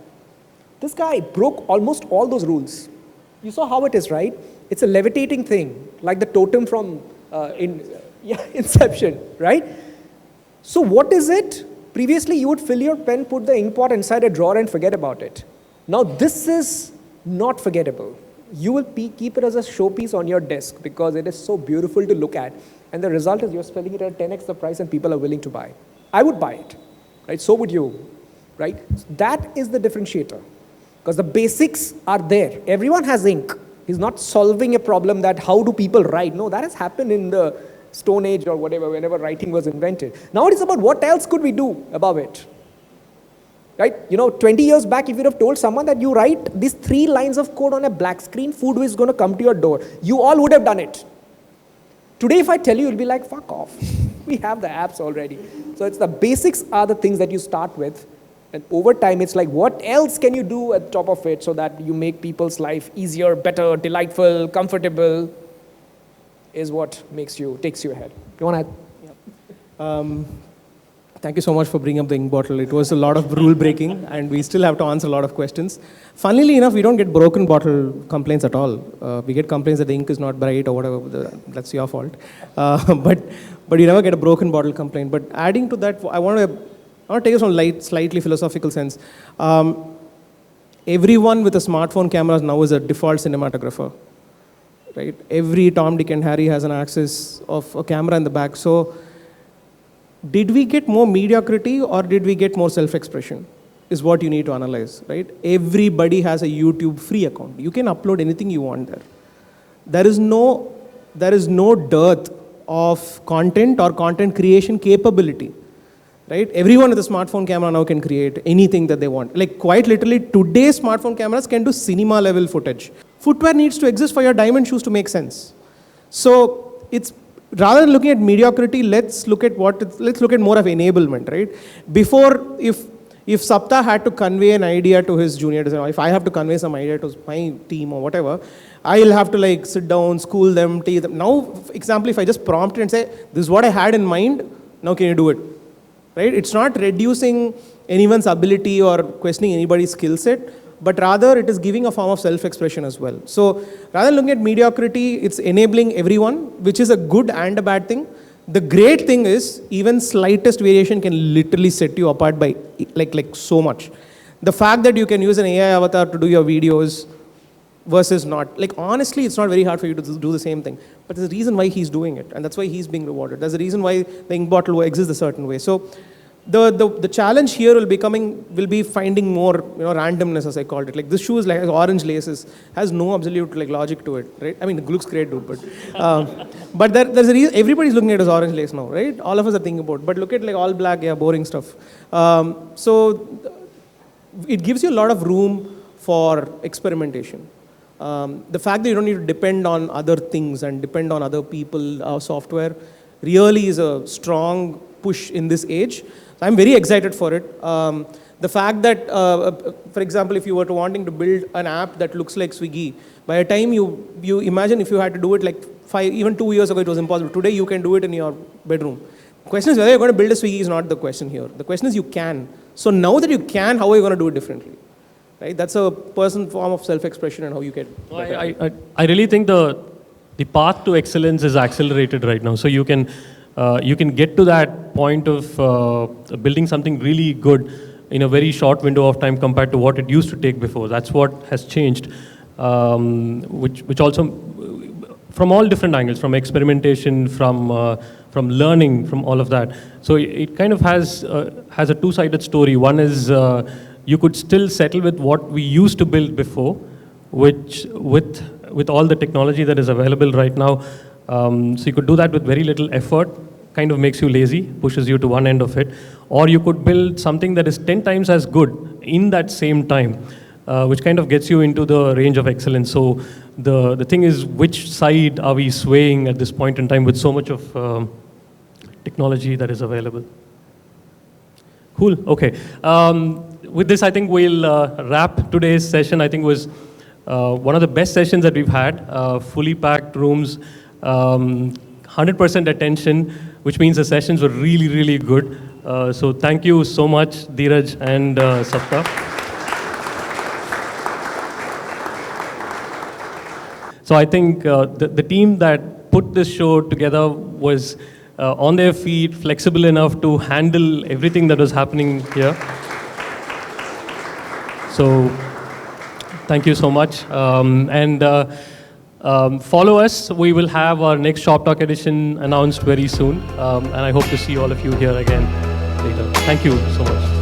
This guy broke almost all those rules. You saw how it is, right? It's a levitating thing, like the totem from Inception, right? So what is it? Previously, you would fill your pen, put the ink pot inside a drawer and forget about it. Now, this is not forgettable. You will keep it as a showpiece on your desk because it is so beautiful to look at. And the result is you're selling it at 10x the price and people are willing to buy. I would buy it, right? So would you, right? That is the differentiator because the basics are there. Everyone has ink. He's not solving a problem that how do people write. No, that has happened in the Stone Age or whatever, whenever writing was invented. Now it is about what else could we do above it. Right? 20 years back, if you'd have told someone that you write these 3 lines of code on a black screen, food is going to come to your door, you all would have done it. Today, if I tell you, you'll be like, fuck off. We have the apps already. So it's the basics are the things that you start with. And over time, it's like, what else can you do at the top of it so that you make people's life easier, better, delightful, comfortable, is what takes you ahead. You want to add? Thank you so much for bringing up the ink bottle. It was a lot of rule breaking and we still have to answer a lot of questions. Funnily enough, we don't get broken bottle complaints at all. We get complaints that the ink is not bright or whatever. That's your fault. But you never get a broken bottle complaint. But adding to that, I want to take us on a slightly philosophical sense. Everyone with a smartphone camera now is a default cinematographer. Right? Every Tom, Dick and Harry has an access of a camera in the back. So did we get more mediocrity or did we get more self-expression? is what you need to analyze, right? Everybody has a YouTube free account. You can upload anything you want there. There is no dearth of content or content creation capability, right? Everyone with a smartphone camera now can create anything that they want. Like quite literally, today's smartphone cameras can do cinema level footage. Footwear needs to exist for your diamond shoes to make sense. So it's, rather than looking at mediocrity, let's look at more of enablement, right? Before, if Sapta had to convey an idea to his junior designer, if I have to convey some idea to my team or whatever, I'll have to like sit down, school them, teach them. Now, for example, if I just prompt it and say, this is what I had in mind, now can you do it? Right? It's not reducing anyone's ability or questioning anybody's skill set, but rather it is giving a form of self-expression as well. So rather than looking at mediocrity, it's enabling everyone, which is a good and a bad thing. The great thing is even slightest variation can literally set you apart by like so much. The fact that you can use an AI avatar to do your videos versus not. Like honestly, it's not very hard for you to do the same thing. But there's a reason why he's doing it, and that's why he's being rewarded. There's a reason why the ink bottle exists a certain way. So the challenge here will be finding more randomness, as I called it. Like this shoe is like orange laces, has no absolute like logic to it, right? I mean, it looks great, dude, but there's a reason everybody's looking at it as orange lace now, right? All of us are thinking about it. But look at like all black, yeah, boring stuff. So it gives you a lot of room for experimentation. The fact that you don't need to depend on other things and depend on other people, software, really is a strong push in this age. So I'm very excited for it. The fact that, for example, if you were wanting to build an app that looks like Swiggy, by the time you imagine if you had to do it like 2 years ago, it was impossible. Today, you can do it in your bedroom. The question is whether you're going to build a Swiggy is not the question here. The question is you can. So now that you can, how are you going to do it differently? Right? That's a personal form of self-expression and how you get. I really think the path to excellence is accelerated right now. So you can get to that point of building something really good in a very short window of time compared to what it used to take before. That's what has changed, which also from all different angles, from experimentation, from learning, from all of that. So it kind of has a two-sided story. One is you could still settle with what we used to build before, which with all the technology that is available right now. So you could do that with very little effort, kind of makes you lazy, pushes you to one end of it. Or you could build something that is 10 times as good in that same time, which kind of gets you into the range of excellence. So the thing is, which side are we swaying at this point in time with so much of technology that is available? Cool, okay. With this, I think we'll wrap today's session. I think was one of the best sessions that we've had, fully packed rooms, 100% attention, which means the sessions were really, really good. So thank you so much, Dheeraj and Sapta. So I think the team that put this show together was on their feet, flexible enough to handle everything that was happening here. So thank you so much. Follow us. We will have our next ShopTalk edition announced very soon. And I hope to see all of you here again later. Thank you so much.